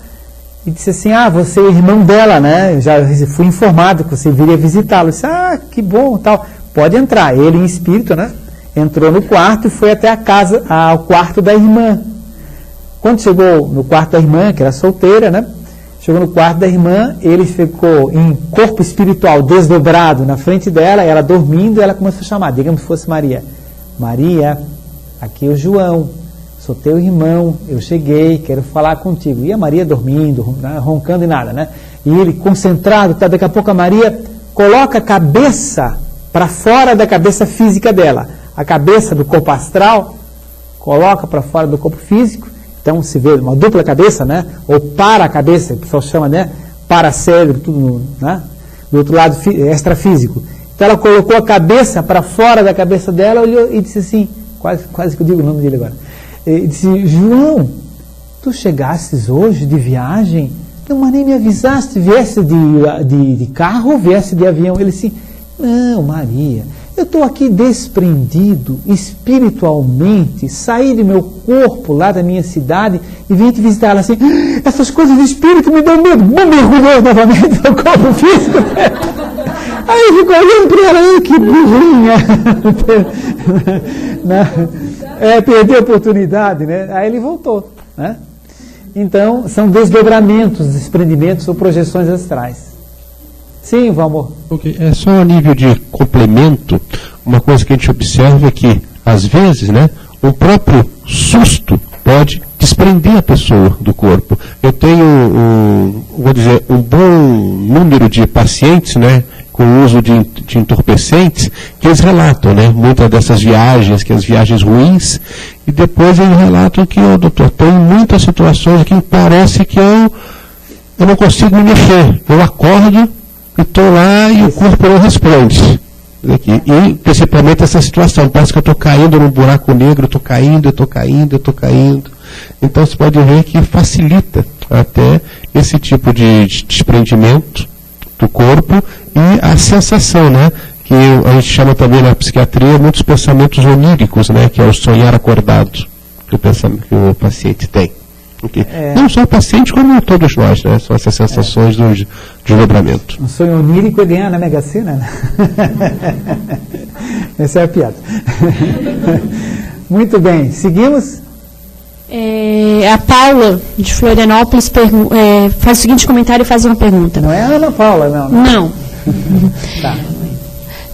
e disse assim, você é irmão dela, né? Eu já fui informado que você viria visitá-lo. Eu disse, que bom, tal. Pode entrar. Ele em espírito, né? Entrou no quarto e foi até ao quarto da irmã. Quando chegou no quarto da irmã, que era solteira, né? Chegou no quarto da irmã, ele ficou em corpo espiritual desdobrado na frente dela, ela dormindo, e ela começou a chamar, digamos que fosse Maria. Maria, aqui é o João, sou teu irmão, eu cheguei, quero falar contigo. E a Maria dormindo, roncando e nada, né? e ele concentrado, tá, daqui a pouco a Maria coloca a cabeça para fora da cabeça física dela. A cabeça do corpo astral coloca para fora do corpo físico, então se vê uma dupla cabeça, né? Ou para a cabeça, o pessoal chama, né? Para cérebro, tudo, né? Do outro lado, extrafísico. Então ela colocou a cabeça para fora da cabeça dela, olhou e disse assim, quase que eu digo o nome dele agora, e disse: João, tu chegastes hoje de viagem? Não, mas nem me avisaste, viesse de carro ou viesse de avião? Ele disse: não, Maria, eu estou aqui desprendido espiritualmente, saí do meu corpo lá da minha cidade e vim te visitar. Ela assim: essas coisas de espírito me dão medo. Bom, mergulhou novamente no corpo físico. Aí ficou olhando para ela: que burrinha. Perdeu a oportunidade, né? Aí ele voltou, né? Então, são desdobramentos, desprendimentos ou projeções astrais. Sim, Valmor. Okay. É só a nível de complemento, uma coisa que a gente observa é que, às vezes, né, o próprio susto pode desprender a pessoa do corpo. Eu tenho, um bom número de pacientes, né, com o uso de entorpecentes, que eles relatam, né, muitas dessas viagens, que as viagens ruins, e depois eles relatam que, doutor, tem muitas situações que parece que eu não consigo me mexer. Eu acordo e estou lá e o corpo não responde. Aqui. E principalmente essa situação, parece que eu estou caindo num buraco negro, estou caindo. Então você pode ver que facilita até esse tipo de desprendimento do corpo e a sensação, né, que a gente chama também na psiquiatria muitos pensamentos oníricos, né, que é o sonhar acordado que o paciente tem. Okay. Não só o paciente, como todos nós, né, são essas sensações de desdobramento. Um sonho onírico é ganhar na Mega Sena, né? Essa é a piada. Muito bem, seguimos? A Paula, de Florianópolis, faz o seguinte comentário e faz uma pergunta. Não é a Ana Paula, não. Não. Tá.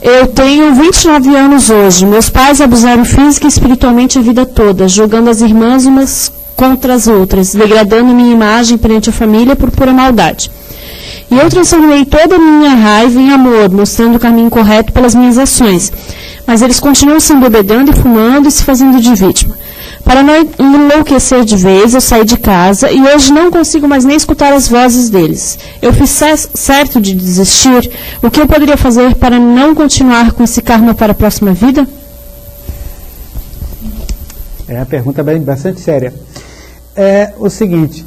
Eu tenho 29 anos hoje. Meus pais abusaram física e espiritualmente a vida toda, julgando as irmãs umas contra as outras, degradando minha imagem perante a família por pura maldade. E eu transformei toda a minha raiva em amor, mostrando o caminho correto pelas minhas ações. Mas eles continuam se embebedando e fumando e se fazendo de vítima. Para não enlouquecer de vez, eu saí de casa e hoje não consigo mais nem escutar as vozes deles. Eu fiz certo de desistir? O que eu poderia fazer para não continuar com esse karma para a próxima vida? É uma pergunta bastante séria. É o seguinte,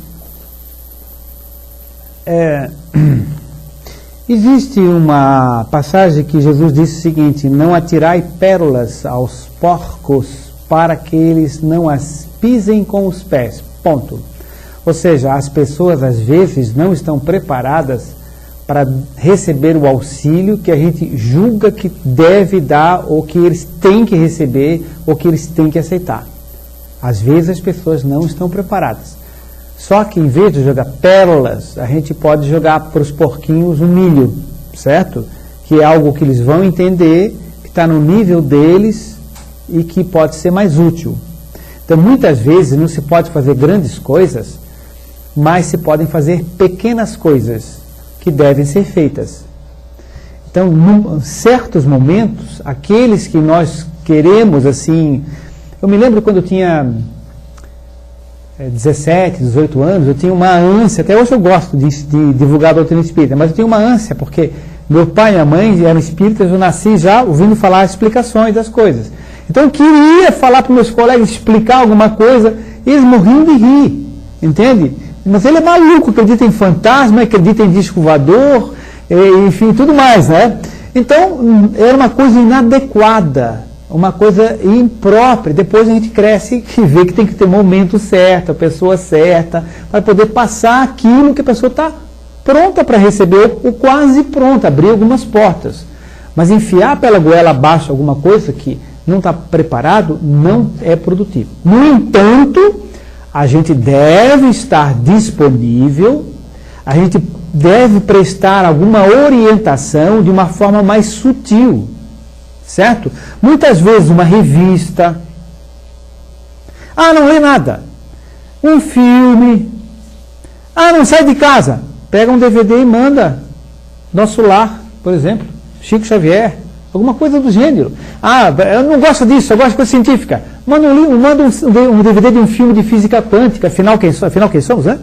existe uma passagem que Jesus disse o seguinte: não atirai pérolas aos porcos para que eles não as pisem com os pés, ponto. Ou seja, as pessoas às vezes não estão preparadas para receber o auxílio que a gente julga que deve dar, ou que eles têm que receber, ou que eles têm que aceitar. Às vezes as pessoas não estão preparadas. Só que em vez de jogar pérolas, a gente pode jogar para os porquinhos um milho, certo? Que é algo que eles vão entender, que está no nível deles e que pode ser mais útil. Então muitas vezes não se pode fazer grandes coisas, mas se podem fazer pequenas coisas que devem ser feitas. Então, em certos momentos, aqueles que nós queremos, assim... Eu me lembro quando eu tinha 17, 18 anos, eu tinha uma ânsia, até hoje eu gosto de divulgar a doutrina espírita, mas eu tinha uma ânsia, porque meu pai e minha mãe eram espíritas, eu nasci já ouvindo falar explicações das coisas. Então eu queria falar para meus colegas, explicar alguma coisa, e eles morriam de rir, entende? Mas ele é maluco, acredita em fantasma, acredita em disco voador, enfim, tudo mais, né? Então, era uma coisa inadequada, uma coisa imprópria. Depois a gente cresce e vê que tem que ter o momento certo, a pessoa certa, para poder passar aquilo que a pessoa está pronta para receber, ou quase pronta, abrir algumas portas. Mas enfiar pela goela abaixo alguma coisa que não está preparado, não é produtivo. No entanto, a gente deve estar disponível, a gente deve prestar alguma orientação de uma forma mais sutil, certo? Muitas vezes uma revista, não lê nada, um filme, não sai de casa, pega um DVD e manda. Nosso Lar, por exemplo, Chico Xavier, alguma coisa do gênero. Ah, eu não gosto disso, eu gosto de coisa científica. Manda um DVD de um filme de física quântica. Afinal, quem somos, né?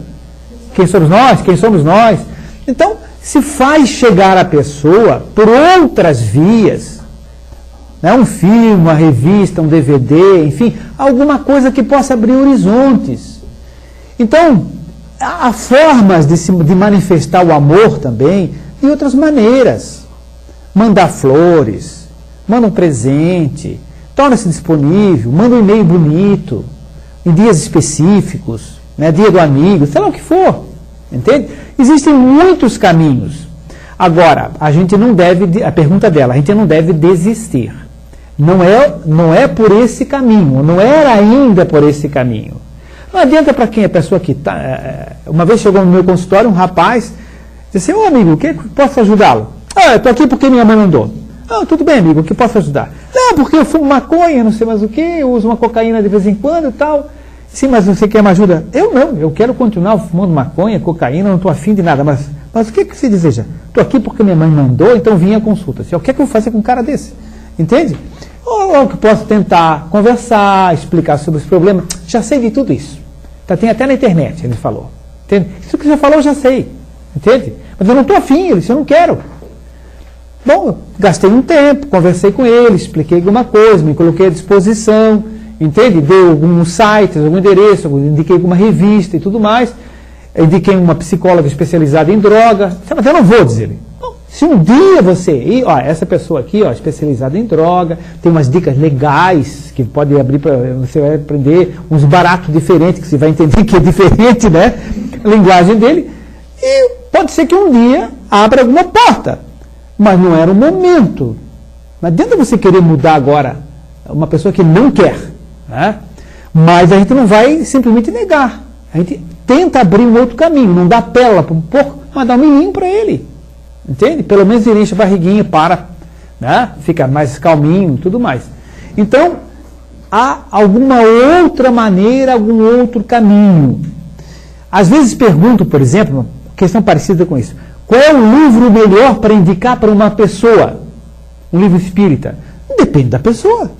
Quem somos nós? Quem somos nós? Então, se faz chegar a pessoa por outras vias, né? Um filme, uma revista, um DVD, enfim, alguma coisa que possa abrir horizontes. Então, há formas de manifestar o amor também de outras maneiras. Mandar flores, manda um presente, torna-se disponível, manda um e-mail bonito, em dias específicos, né, dia do amigo, sei lá o que for, entende? Existem muitos caminhos. Agora, a gente não deve, a pergunta dela, a gente não deve desistir. Não é por esse caminho, não era ainda por esse caminho. Não adianta para quem é a pessoa que está... Uma vez chegou no meu consultório um rapaz, disse assim, ô amigo, o que posso ajudá-lo? Ah, eu estou aqui porque minha mãe mandou. Ah, tudo bem, amigo, o que posso ajudar? Não, porque eu fumo maconha, não sei mais o que, eu uso uma cocaína de vez em quando e tal. Sim, mas você quer uma ajuda? Eu não, eu quero continuar fumando maconha, cocaína, não estou afim de nada. Mas o que você deseja? Estou aqui porque minha mãe mandou, então vim à consulta. O que é que eu vou fazer com um cara desse? Entende? Ou que posso tentar conversar, explicar sobre os problemas. Já sei de tudo isso. Tem até na internet, ele falou. Entende? Isso que você falou, eu já sei. Entende? Mas eu não estou afim, ele disse, eu não quero. Bom, eu gastei um tempo, conversei com ele, expliquei alguma coisa, me coloquei à disposição, entende? Dei alguns sites, algum endereço, indiquei alguma revista e tudo mais, indiquei uma psicóloga especializada em droga, mas eu não vou dizer. Bom, se um dia você ir, ó, essa pessoa aqui, ó, especializada em droga, tem umas dicas legais que pode abrir para você vai aprender uns baratos diferentes, que você vai entender que é diferente, né? A linguagem dele, e pode ser que um dia abra alguma porta. Mas não era o momento. Não adianta você querer mudar agora uma pessoa que não quer. Né? Mas a gente não vai simplesmente negar. A gente tenta abrir um outro caminho. Não dá pela para um porco, mas dá um miminho para ele. Entende? Pelo menos ele enche a barriguinha, para. Né? Fica mais calminho e tudo mais. Então, há alguma outra maneira, algum outro caminho. Às vezes pergunto, por exemplo, uma questão parecida com isso. Qual é o livro melhor para indicar para uma pessoa? Um livro espírita? Depende da pessoa.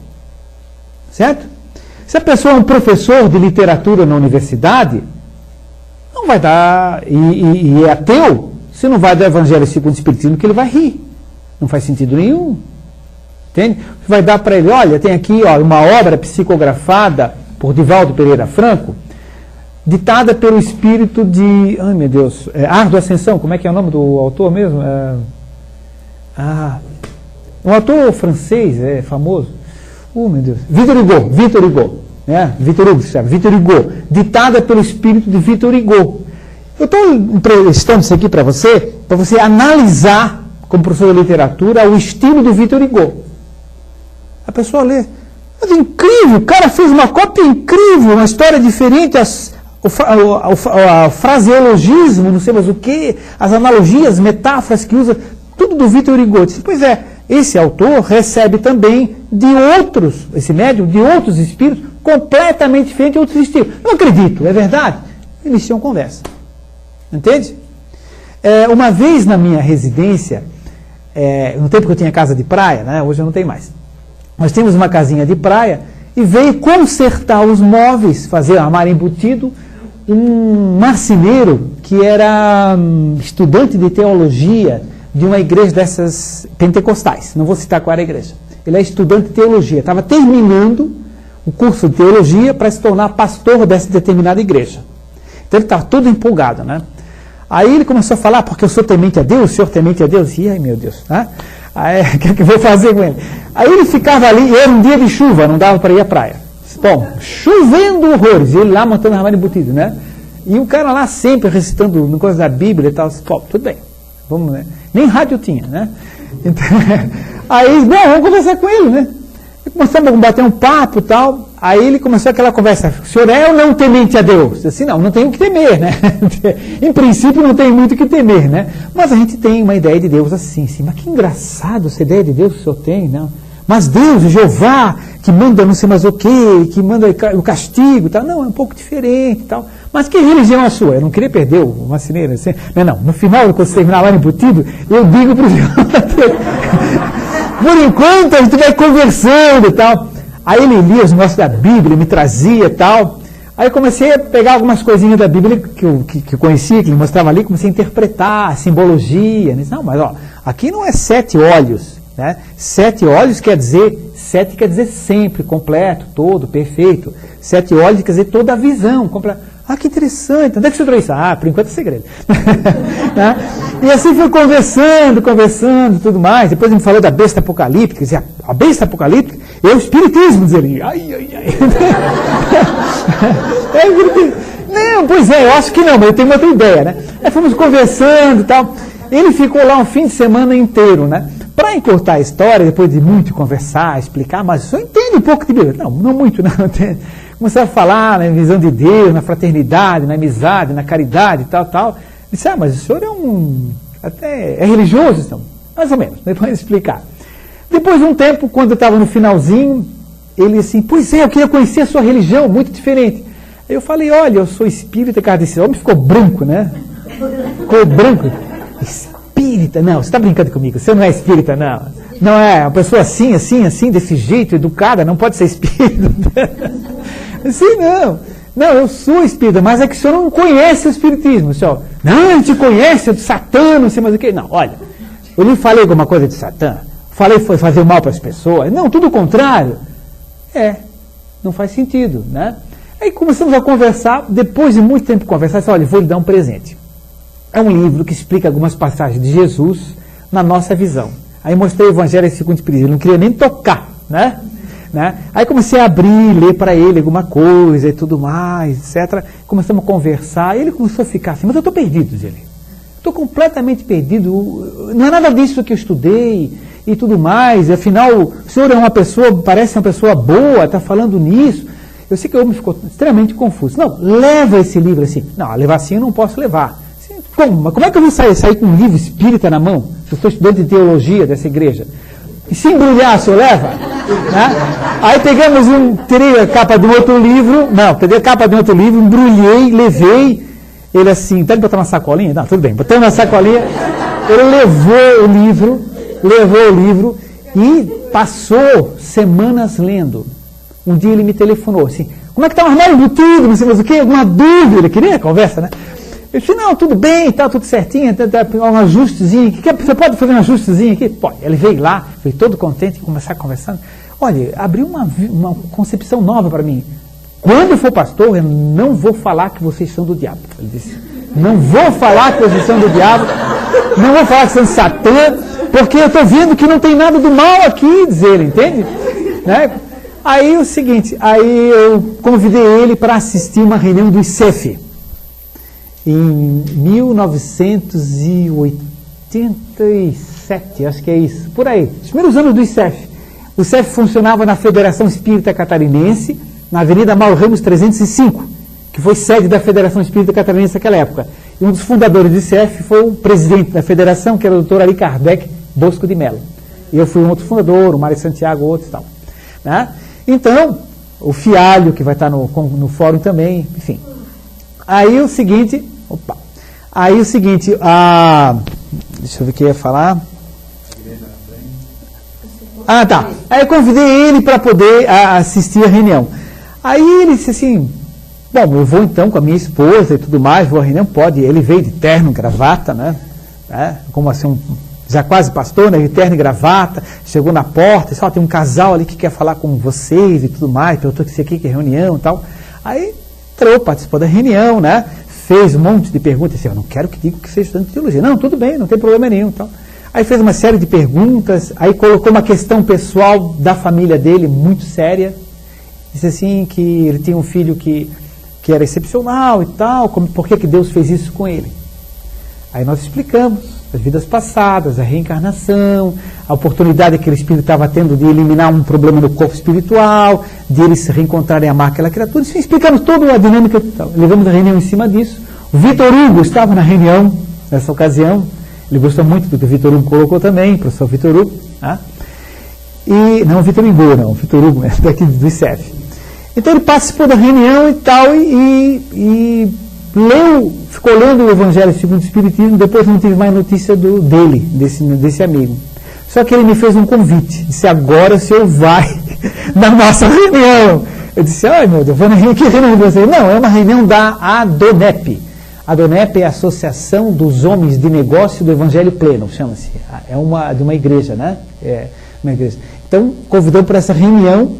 Certo? Se a pessoa é um professor de literatura na universidade, não vai dar, e é ateu, você não vai dar Evangelho segundo o Espiritismo que ele vai rir. Não faz sentido nenhum. Entende? Você vai dar para ele, olha, tem aqui ó, uma obra psicografada por Divaldo Pereira Franco, ditada pelo espírito de... Ai, meu Deus. Ardo Ascensão, como é que é o nome do autor mesmo? Um autor francês, famoso. Meu Deus. Victor Hugo. Né? Victor Hugo, sabe? Victor Hugo. Ditada pelo espírito de Victor Hugo. Eu estou emprestando isso aqui para você analisar, como professor de literatura, o estilo do Victor Hugo. A pessoa lê. Mas é incrível, o cara fez uma cópia incrível, uma história diferente, o fraseologismo, não sei mais o que, as analogias, metáforas que usa, tudo do Victor Hugo. Pois é, esse autor recebe também de outros, esse médium, de outros espíritos, completamente diferentes, outros estilos. Não acredito, é verdade? Iniciam conversa. Entende? Uma vez na minha residência, no tempo que eu tinha casa de praia, né, hoje eu não tenho mais, nós tínhamos uma casinha de praia e veio consertar os móveis, fazer armário embutido, um marceneiro que era estudante de teologia de uma igreja dessas pentecostais. Não vou citar qual era a igreja. Ele é estudante de teologia. Estava terminando o curso de teologia para se tornar pastor dessa determinada igreja. Então ele estava todo empolgado, né? Aí ele começou a falar, porque eu sou temente a Deus, o senhor temente a Deus. E ai, meu Deus, né? Aí, o que eu vou fazer com ele? Aí ele ficava ali, era um dia de chuva, não dava para ir à praia. Bom, chovendo horrores, e ele lá montando o armário embutido, né? E o cara lá sempre recitando coisas da Bíblia e tal. Bom, tudo bem, vamos, né? Nem rádio tinha, né? Então, aí, bom, vamos conversar com ele, né? E começamos a bater um papo e tal. Aí ele começou aquela conversa, o senhor é ou não temente a Deus? Eu disse, não tenho o que temer, né? Em princípio não tem muito o que temer, né? Mas a gente tem uma ideia de Deus assim, mas que engraçado essa ideia de Deus que o senhor tem, não? Mas Deus, Jeová, que manda não sei mais o quê, que manda o castigo e tal. Não, é um pouco diferente e tal. Mas que religião é a sua? Eu não queria perder o marceneiro. Assim. Não, no final, quando você terminar lá embutido, eu digo para os por enquanto a gente vai conversando e tal. Aí ele lia os negócios da Bíblia, me trazia e tal. Aí eu comecei a pegar algumas coisinhas da Bíblia que eu conhecia, que ele mostrava ali, comecei a interpretar, a simbologia. Não, mas ó, aqui não é 7 olhos. Né? 7 olhos quer dizer, 7 quer dizer sempre, completo, todo, perfeito. 7 olhos quer dizer toda a visão, completa. Ah, que interessante. Onde é que você trouxe isso? Ah, por enquanto é segredo. Né? E assim foi conversando e tudo mais. Depois ele me falou da besta apocalíptica. Dizia, a besta apocalíptica é o espiritismo, dizia ele. Ai. Não, pois é, eu acho que não, mas eu tenho outra ideia, né? Aí fomos conversando e tal. Ele ficou lá um fim de semana inteiro, né? Para encurtar a história, depois de muito conversar, explicar, mas o senhor entende um pouco de Bíblia? Não muito, não. Começou a falar na visão de Deus, na fraternidade, na amizade, na caridade e tal. Disse, mas o senhor é religioso? Então, mais ou menos, depois de explicar. Depois de um tempo, quando eu estava no finalzinho, ele assim, pois é, eu queria conhecer a sua religião, muito diferente. Aí eu falei, olha, eu sou espírita kardecista. O homem ficou branco, né? Ficou branco. Espírita? Não, você está brincando comigo, você não é espírita, não. Não é, uma pessoa assim, desse jeito, educada, não pode ser espírita. Assim, não, eu sou espírita, mas é que o senhor não conhece o espiritismo. O senhor, não, a gente conhece, é do Satã, não sei mais o que. Não, olha, eu lhe falei alguma coisa de Satã? Falei que foi fazer mal para as pessoas? Não, tudo o contrário. Não faz sentido, né? Aí começamos a conversar, depois de muito tempo conversar, disse, olha, vou lhe dar um presente. É um livro que explica algumas passagens de Jesus na nossa visão. Aí mostrei o Evangelho segundo o Espiritismo, não queria nem tocar, né? Aí comecei a abrir, ler para ele alguma coisa e tudo mais, etc. Começamos a conversar, e ele começou a ficar assim, mas eu estou perdido, diz ele. Estou completamente perdido, não é nada disso que eu estudei e tudo mais, afinal, o senhor é uma pessoa, parece uma pessoa boa, está falando nisso. Eu sei que o homem ficou extremamente confuso. Não, leva esse livro assim. Não, levar assim eu não posso levar. Como é que eu vou sair com um livro espírita na mão? Se eu sou estudante de teologia dessa igreja. E se embrulhar, o senhor leva? Né? Aí pegamos tirei a capa de um outro livro, peguei a capa de um outro livro, embrulhei, levei, ele assim, deve botar uma sacolinha? Não, tudo bem, botei uma sacolinha, ele levou o livro e passou semanas lendo. Um dia ele me telefonou assim, como é que está o armário embutido, não sei mais o quê, alguma dúvida, ele queria conversa, né? Eu disse, não, tudo bem, tá tudo certinho, um ajustezinho, você pode fazer um ajustezinho aqui? Pode. Ele veio lá, veio todo contente, começar conversando. Olha, abriu uma concepção nova para mim. Quando eu for pastor, eu não vou falar que vocês são do diabo. Ele disse, não vou falar que vocês são do diabo, não vou falar que são de Satã, porque eu estou vendo que não tem nada do mal aqui, diz ele, entende? Né? Aí o seguinte, aí eu convidei ele para assistir uma reunião do ICEF. Em 1987, acho que é isso, por aí, os primeiros anos do ICEF. O ICEF funcionava na Federação Espírita Catarinense, na Avenida Mauro Ramos 305, que foi sede da Federação Espírita Catarinense naquela época. E um dos fundadores do ICEF foi o presidente da federação, que era o Dr. Ari Kardec Bosco de Mello. E eu fui um outro fundador, o Mário Santiago, outro e tal. Né? Então, o Fialho, que vai estar no fórum também, enfim. Aí o seguinte, deixa eu ver o que eu ia falar. Tá. Aí eu convidei ele para poder assistir a reunião. Aí ele disse assim, bom, eu vou então com a minha esposa e tudo mais, vou à reunião, pode. Ele veio de terno, gravata, né? Como assim, já quase pastor, né? De terno e gravata, chegou na porta, disse, tem um casal ali que quer falar com vocês e tudo mais, perguntou se aqui que é reunião e tal. Aí entrou, participou da reunião, né? Fez um monte de perguntas, assim, eu não quero que diga que seja estudante de teologia. Não, tudo bem, não tem problema nenhum. Então. Aí fez uma série de perguntas, aí colocou uma questão pessoal da família dele, muito séria. Disse assim, que ele tinha um filho que era excepcional e tal, por que Deus fez isso com ele? Aí nós explicamos as vidas passadas, a reencarnação, a oportunidade que aquele espírito estava tendo de eliminar um problema no corpo espiritual, de eles se reencontrarem e amar aquela criatura. Enfim, explicamos toda a dinâmica. Levamos a reunião em cima disso. O Vitor Hugo estava na reunião nessa ocasião. Ele gostou muito do que o Vitor Hugo colocou também, o professor Vitor Hugo. Tá? E, não o Vitor Hugo, não, o Vitor Hugo, daqui do ICEF. Então ele participou da reunião e tal, e ficou lendo o Evangelho segundo o Espiritismo, depois não tive mais notícia desse amigo. Só que ele me fez um convite, disse, agora o senhor vai na nossa reunião. Eu disse, ai meu Deus, vou na reunião, que reunião de vocês? Não, é uma reunião da ADONEP. A ADONEP é a Associação dos Homens de Negócio do Evangelho Pleno, chama-se. É de uma igreja, né? É uma igreja. Então, convidou para essa reunião.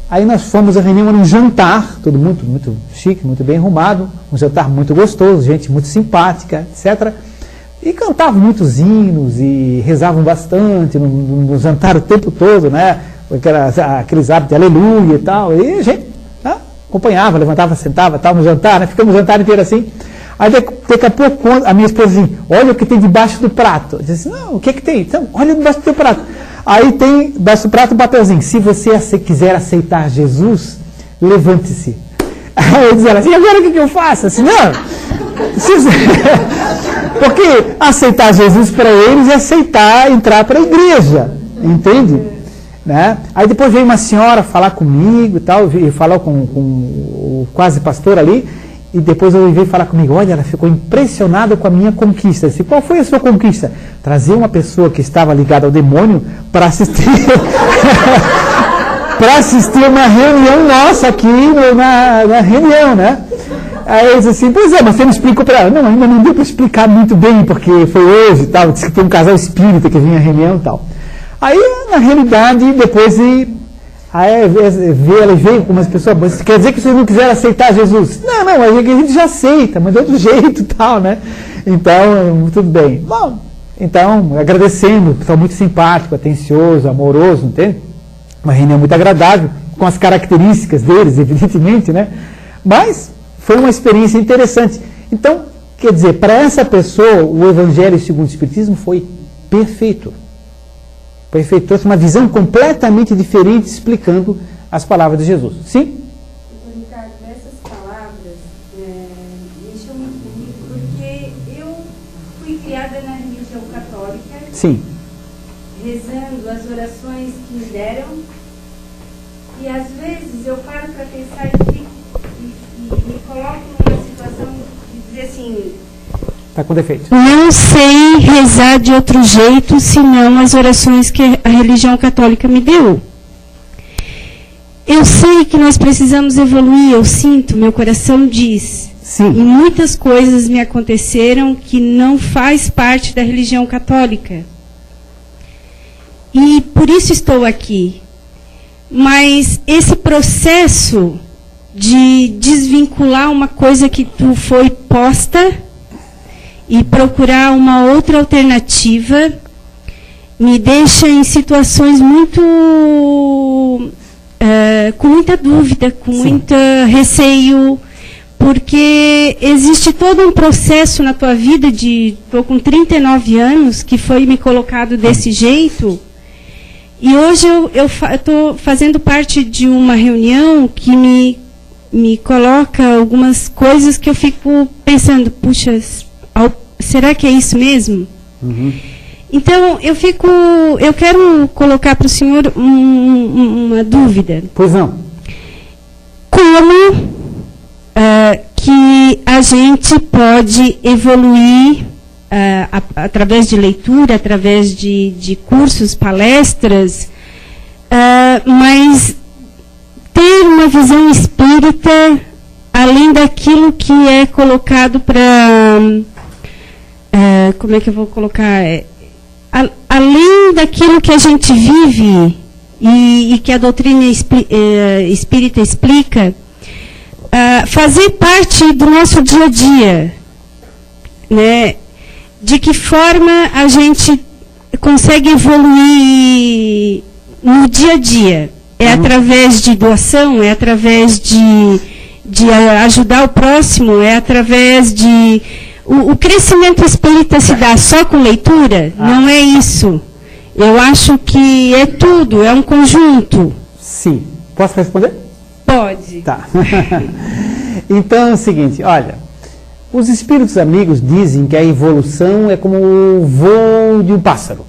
Aí nós fomos à reunião, era um jantar, tudo muito, muito chique, muito bem arrumado, um jantar muito gostoso, gente muito simpática, etc. E cantavam muitos hinos e rezavam bastante no jantar o tempo todo, né? Aqueles hábitos de aleluia e tal. E a gente acompanhava, levantava, sentava, tal, no jantar, né? Ficamos o jantar inteiro assim. Aí daqui a pouco a minha esposa assim, olha o que tem debaixo do prato. Eu disse, não, o que tem? Então, olha debaixo do teu prato. Aí tem, debaixo do prato, um papelzinho. Se você quiser aceitar Jesus, levante-se. Aí eu dizia assim, agora o que eu faço? Assim, não. Porque aceitar Jesus para eles é aceitar entrar para a igreja. Entende? Né? Aí depois veio uma senhora falar comigo e tal, e falar com o quase pastor ali. E depois ele veio falar comigo, olha, ela ficou impressionada com a minha conquista. Eu disse, qual foi a sua conquista? Trazer uma pessoa que estava ligada ao demônio para assistir para assistir uma reunião nossa aqui na reunião, né? Aí eu disse assim, pois é, mas você não explicou para ela. Não, ainda não deu para explicar muito bem, porque foi hoje e tal, disse que tem um casal espírita que vinha à reunião e tal. Aí, na realidade, depois... Aí ela veio com umas pessoas, mas quer dizer que vocês não quiseram aceitar Jesus? Não, a gente já aceita, mas de outro jeito e tal, né? Então, tudo bem. Bom, então, agradecendo, pessoal muito simpático, atencioso, amoroso, entende? Uma reunião muito agradável, com as características deles, evidentemente, né? Mas foi uma experiência interessante. Então, quer dizer, para essa pessoa, o Evangelho segundo o Espiritismo foi perfeito. Perfeito, trouxe uma visão completamente diferente explicando as palavras de Jesus. Sim? Ricardo, essas palavras mexeu muito comigo, porque eu fui criada na religião católica. Sim. Rezando as orações que me deram. E às vezes eu paro para pensar e me coloco numa situação de dizer assim... Está com defeito. Não sei rezar de outro jeito, senão as orações que a religião católica me deu. Eu sei que nós precisamos evoluir, eu sinto, meu coração diz. Sim. E muitas coisas me aconteceram que não faz parte da religião católica. E por isso estou aqui. Mas esse processo de desvincular uma coisa que tu foi posta e procurar uma outra alternativa me deixa em situações muito com muita dúvida, com muito receio, porque existe todo um processo na tua vida estou com 39 anos que foi me colocado desse jeito, e hoje eu estou fazendo parte de uma reunião que me coloca algumas coisas que eu fico pensando, puxa, será que é isso mesmo? Uhum. Então, eu quero colocar para o senhor uma dúvida. Pois não. Como que a gente pode evoluir através de leitura, através de cursos, palestras, mas ter uma visão espírita além daquilo que é colocado para... como é que eu vou colocar? Além daquilo que a gente vive e que a doutrina espírita explica, fazer parte do nosso dia a dia, né? De que forma a gente consegue evoluir no dia a dia? É através de doação? É através de ajudar o próximo? É através de... O crescimento espírita se dá só com leitura? Não é isso. Eu acho que é tudo, é um conjunto. Sim. Posso responder? Pode. Tá. Então é o seguinte, olha, os espíritos amigos dizem que a evolução é como o voo de um pássaro.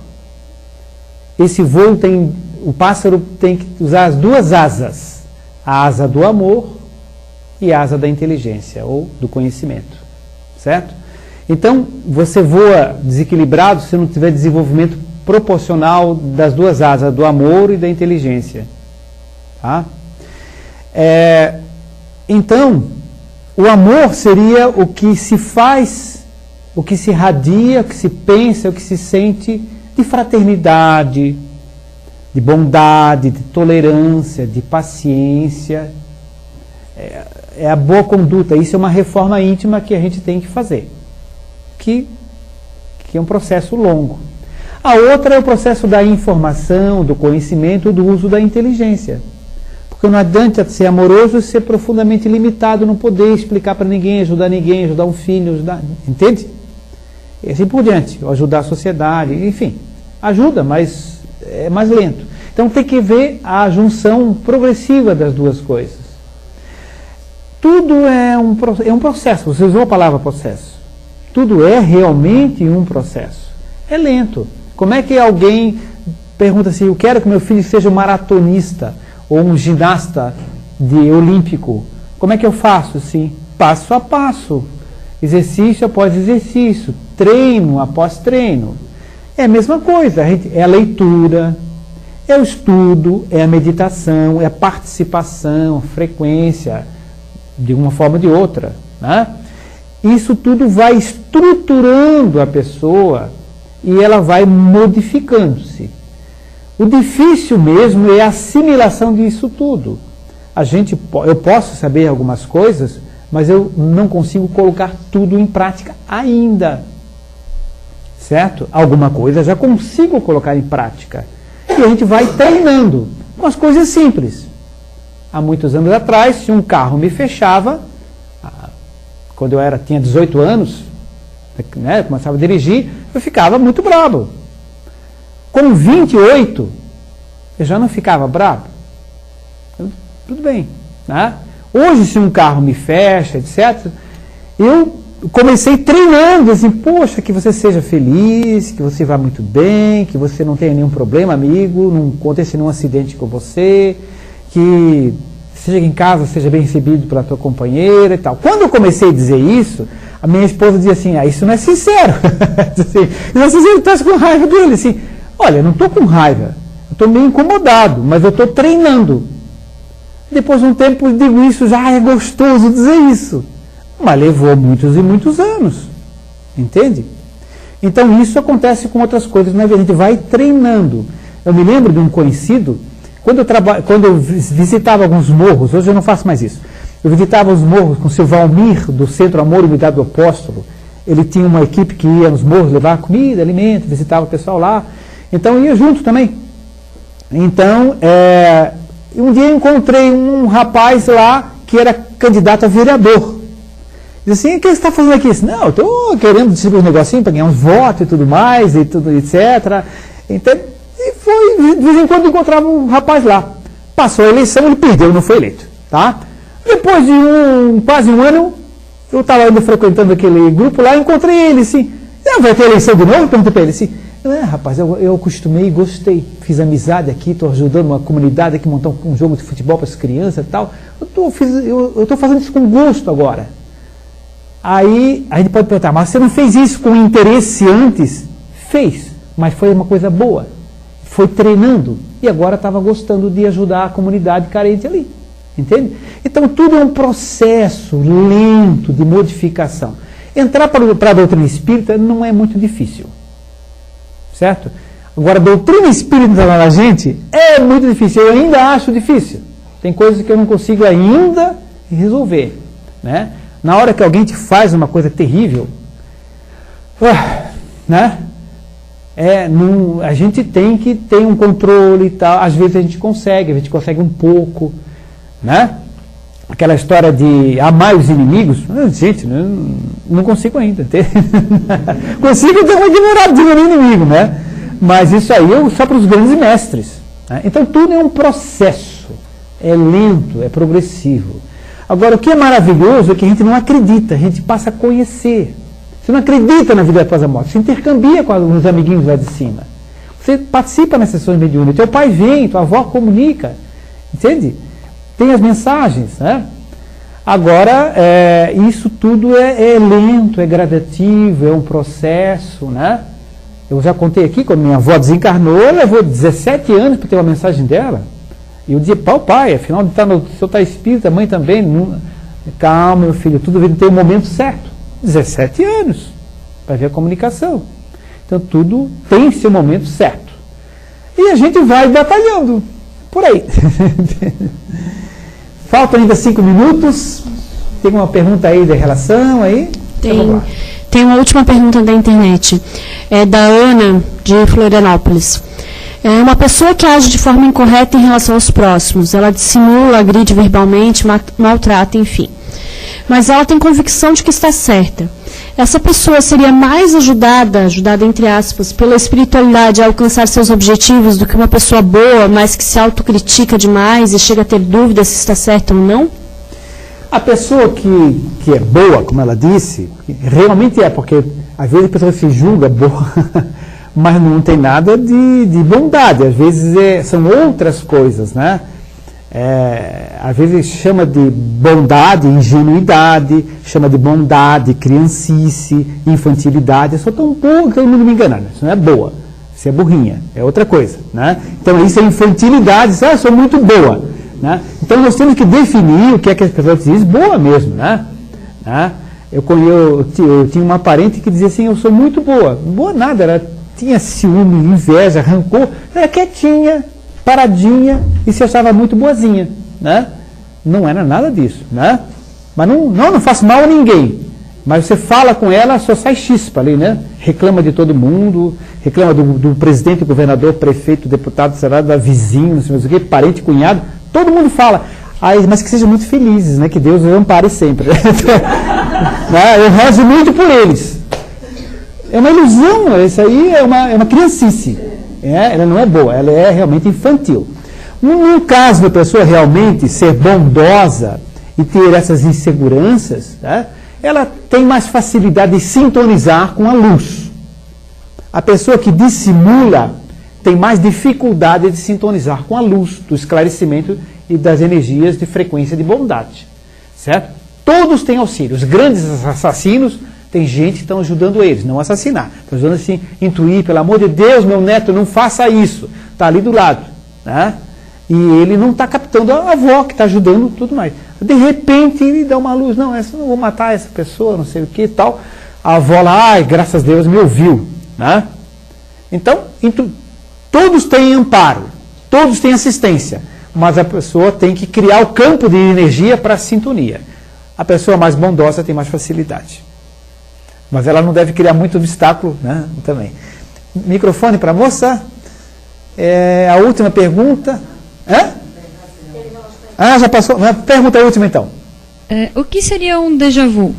Esse voo tem o pássaro tem que usar as duas asas, a asa do amor e a asa da inteligência ou do conhecimento, certo? Então, você voa desequilibrado se não tiver desenvolvimento proporcional das duas asas, do amor e da inteligência. Tá? Então, o amor seria o que se faz, o que se irradia, o que se pensa, o que se sente de fraternidade, de bondade, de tolerância, de paciência. É a boa conduta. Isso é uma reforma íntima que a gente tem que fazer, que é um processo longo. A outra é o processo da informação, do conhecimento, do uso da inteligência. Porque não adianta ser amoroso e ser profundamente limitado, não poder explicar para ninguém, ajudar um filho, entende? E assim por diante, ajudar a sociedade, enfim, ajuda, mas é mais lento. Então tem que ver a junção progressiva das duas coisas. Tudo é um processo, você usou a palavra processo. Tudo é realmente um processo. É lento. Como é que alguém pergunta assim, eu quero que meu filho seja um maratonista ou um ginasta olímpico? Como é que eu faço? Assim, passo a passo, exercício após exercício, treino após treino. É a mesma coisa, é a leitura, é o estudo, é a meditação, é a participação, frequência, de uma forma ou de outra, né? Isso tudo vai estruturando a pessoa e ela vai modificando-se. O difícil mesmo é a assimilação disso tudo. Eu posso saber algumas coisas, mas eu não consigo colocar tudo em prática ainda. Certo? Alguma coisa já consigo colocar em prática. E a gente vai treinando com as coisas simples. Há muitos anos atrás, se um carro me fechava, quando eu tinha 18 anos, né, eu começava a dirigir, eu ficava muito bravo. Com 28, eu já não ficava bravo. Tudo bem. Né? Hoje, se um carro me fecha, etc., eu comecei treinando, assim, poxa, que você seja feliz, que você vá muito bem, que você não tenha nenhum problema, amigo, não aconteça nenhum acidente com você, que seja em casa, seja bem recebido pela tua companheira e tal. Quando eu comecei a dizer isso, a minha esposa dizia assim, isso não é sincero. Assim, não é sincero, estás com raiva dele. Assim, olha, eu não estou com raiva, eu estou meio incomodado, mas eu estou treinando. Depois de um tempo eu digo isso, já é gostoso dizer isso. Mas levou muitos e muitos anos. Entende? Então isso acontece com outras coisas, né? A gente vai treinando. Eu me lembro de um conhecido, quando eu visitava alguns morros, hoje eu não faço mais isso, eu visitava os morros com o seu Valmir, do Centro Amor e Unidade do Apóstolo. Ele tinha uma equipe que ia nos morros levar comida, alimento, visitava o pessoal lá. Então eu ia junto também. Então, um dia eu encontrei um rapaz lá que era candidato a vereador. Disse assim, o que você está fazendo aqui? Disse, não, eu estou querendo distribuir um negocinho para ganhar uns votos e tudo mais, e tudo, etc. Então, de vez em quando encontrava um rapaz lá. Passou a eleição, ele perdeu, não foi eleito. Tá? Depois de quase um ano, eu estava ainda frequentando aquele grupo lá, encontrei ele assim, vai ter eleição de novo? Perguntei para ele assim, rapaz, eu acostumei e gostei, fiz amizade aqui, estou ajudando uma comunidade aqui, montar um jogo de futebol para as crianças e tal, eu estou fazendo isso com gosto agora. Aí a gente pode perguntar, mas você não fez isso com interesse antes? Fez, mas foi uma coisa boa, foi treinando, e agora estava gostando de ajudar a comunidade carente ali. Entende? Então tudo é um processo lento de modificação. Entrar para a doutrina espírita não é muito difícil. Certo? Agora, a doutrina espírita na gente é muito difícil. Eu ainda acho difícil. Tem coisas que eu não consigo ainda resolver. Né? Na hora que alguém te faz uma coisa terrível, né? A gente tem que ter um controle e tal. Às vezes a gente consegue um pouco. Né? Aquela história de amar os inimigos, gente, não consigo ainda. Consigo ter uma ignorância do inimigo, né? Mas isso aí é só para os grandes mestres. Né? Então tudo é um processo, é lento, é progressivo. Agora, o que é maravilhoso é que a gente não acredita, a gente passa a conhecer. Você não acredita na vida após a morte, você intercambia com os amiguinhos lá de cima. Você participa nas sessões mediúnicas, teu pai vem, tua avó comunica, entende? Tem as mensagens, né? Agora, isso tudo é lento, é gradativo, é um processo, né? Eu já contei aqui, quando minha avó desencarnou, levou 17 anos para ter uma mensagem dela. E eu dizia, pai, afinal, o senhor está espírita, a mãe também. Não... Calma, meu filho, tudo tem um momento certo. 17 anos para ver a comunicação. Então, tudo tem seu momento certo. E a gente vai batalhando por aí. Faltam ainda 5 minutos. Tem uma pergunta aí de relação aí? Tem uma última pergunta da internet. É da Ana, de Florianópolis. É uma pessoa que age de forma incorreta em relação aos próximos. Ela dissimula, agride verbalmente, maltrata, enfim. Mas ela tem convicção de que está certa. Essa pessoa seria mais ajudada entre aspas, pela espiritualidade a alcançar seus objetivos do que uma pessoa boa, mas que se autocritica demais e chega a ter dúvidas se está certa ou não? A pessoa que é boa, como ela disse, realmente porque às vezes a pessoa se julga boa, mas não tem nada de bondade. Às vezes são outras coisas, né? Às vezes chama de bondade, ingenuidade, chama de bondade, criancice, infantilidade. Eu sou tão boa que todo mundo me engana. Isso não é boa, isso é burrinha, é outra coisa, né? Então isso é infantilidade, isso eu sou muito boa, né? Então nós temos que definir o que é que as pessoas dizem boa mesmo, né? Eu tinha uma parente que dizia assim, eu sou muito boa. Boa nada, ela tinha ciúme, inveja, rancor, era quietinha, paradinha e se achava muito boazinha, né? Não era nada disso, né? Mas não faço mal a ninguém. Mas você fala com ela, só sai chispa ali, né? Reclama de todo mundo, reclama do presidente, governador, prefeito, deputado, senador, da vizinho, não sei mais o que, parente, cunhado, todo mundo fala. Mas que sejam muito felizes, né? Que Deus os ampare sempre. Eu rezo muito por eles. É uma ilusão, isso aí é uma criancice. Ela não é boa, ela é realmente infantil. No caso da pessoa realmente ser bondosa e ter essas inseguranças, né, ela tem mais facilidade de sintonizar com a luz. A pessoa que dissimula tem mais dificuldade de sintonizar com a luz, do esclarecimento e das energias de frequência de bondade. Certo? Todos têm auxílio. Os grandes assassinos, tem gente que está ajudando eles, não assassinar. Estão ajudando assim, intuir, pelo amor de Deus, meu neto, não faça isso. Está ali do lado. Né? E ele não está captando a avó que está ajudando tudo mais. De repente ele dá uma luz, não vou matar essa pessoa, não sei o que e tal. A avó lá, graças a Deus, me ouviu. Né? Então, todos têm amparo, todos têm assistência, mas a pessoa tem que criar o campo de energia para a sintonia. A pessoa mais bondosa tem mais facilidade. Mas ela não deve criar muito obstáculo, né, também. Microfone para a moça. A última pergunta. Já passou. Pergunta a última, então. O que seria um déjà vu?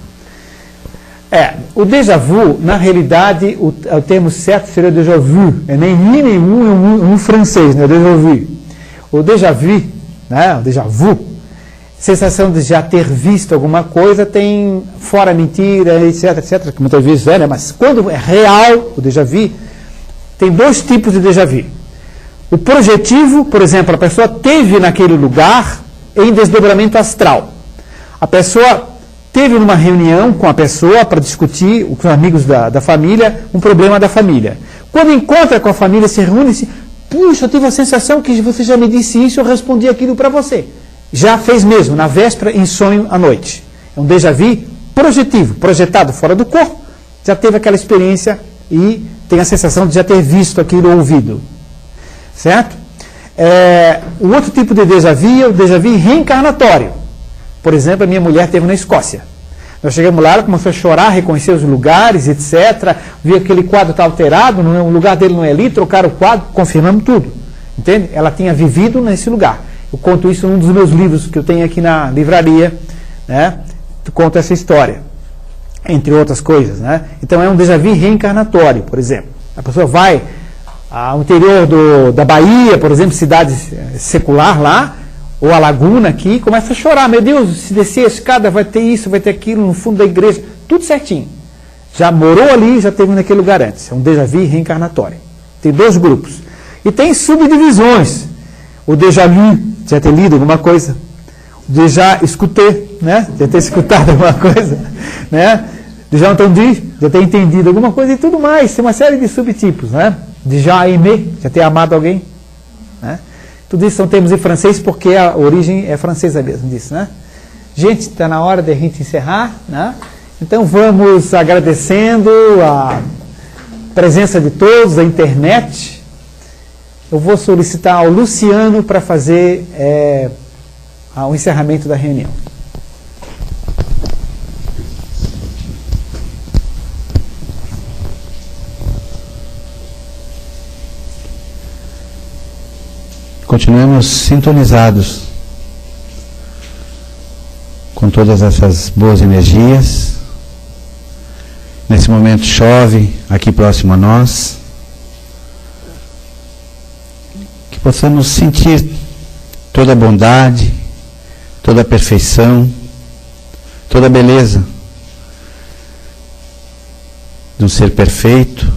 O déjà vu, na realidade, o termo certo seria déjà vu. Nem um francês, né? Déjà vu. O déjà vu, né? O déjà vu, sensação de já ter visto alguma coisa, tem fora mentira, etc, que muitas vezes né? Mas quando é real, o déjà vu, tem 2 tipos de déjà vu. O projetivo, por exemplo, a pessoa teve naquele lugar em desdobramento astral. A pessoa teve numa reunião com a pessoa para discutir, com os amigos da família, um problema da família. Quando encontra com a família, se reúne e diz, puxa, eu tive a sensação que você já me disse isso, eu respondi aquilo para você. Já fez mesmo, na véspera, em sonho à noite. É um déjà vu projetivo, projetado fora do corpo, já teve aquela experiência e tem a sensação de já ter visto aquilo ou ouvido. Certo? O outro tipo de déjà vu é o déjà vu reencarnatório. Por exemplo, a minha mulher teve na Escócia. Nós chegamos lá, ela começou a chorar, reconhecer os lugares, etc. Viu que aquele quadro está alterado, o lugar dele não é ali, trocaram o quadro, confirmamos tudo. Entende? Ela tinha vivido nesse lugar. Eu conto isso num dos meus livros que eu tenho aqui na livraria, né? Eu conto essa história, entre outras coisas, né? Então é um déjà vu reencarnatório, por exemplo. A pessoa vai ao interior da Bahia, por exemplo, cidade secular lá, ou a Laguna aqui, começa a chorar. Meu Deus, se descer a escada vai ter isso, vai ter aquilo, no fundo da igreja, tudo certinho. Já morou ali, já esteve naquele lugar antes. É um déjà vu reencarnatório. Tem 2 grupos. E tem subdivisões. O déjà lu, já ter lido alguma coisa. O déjà escuté, né? Já ter escutado alguma coisa. Né? Déjà entendi, já ter entendido alguma coisa e tudo mais. Tem uma série de subtipos. Né? Déjà aimé, já ter amado alguém. Né? Tudo isso são termos em francês porque a origem é francesa mesmo disso. Né? Gente, está na hora de a gente encerrar. Né? Então vamos agradecendo a presença de todos, a internet. Eu vou solicitar ao Luciano para fazer o encerramento da reunião. Continuemos sintonizados com todas essas boas energias. Nesse momento chove aqui próximo a nós. Que possamos sentir toda a bondade, toda a perfeição, toda a beleza de um ser perfeito,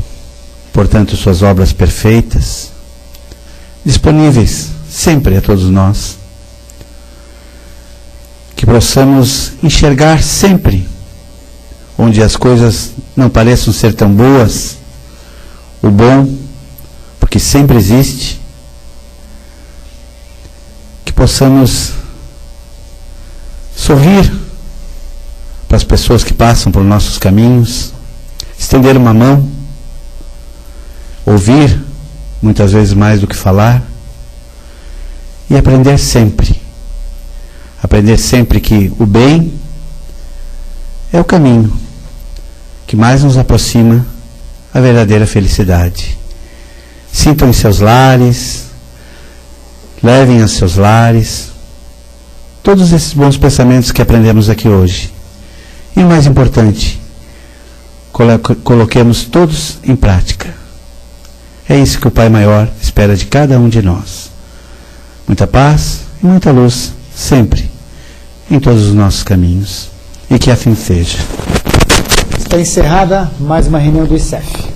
portanto suas obras perfeitas, disponíveis sempre a todos nós. Que possamos enxergar sempre onde as coisas não pareçam ser tão boas, o bom, porque sempre existe. Que possamos sorrir para as pessoas que passam por nossos caminhos, estender uma mão, ouvir, muitas vezes mais do que falar, e aprender sempre que o bem é o caminho que mais nos aproxima à verdadeira felicidade. Sintam em seus lares, levem a seus lares todos esses bons pensamentos que aprendemos aqui hoje. E o mais importante, coloquemos todos em prática. É isso que o Pai Maior espera de cada um de nós. Muita paz e muita luz, sempre, em todos os nossos caminhos. E que assim seja. Está encerrada mais uma reunião do ICEF.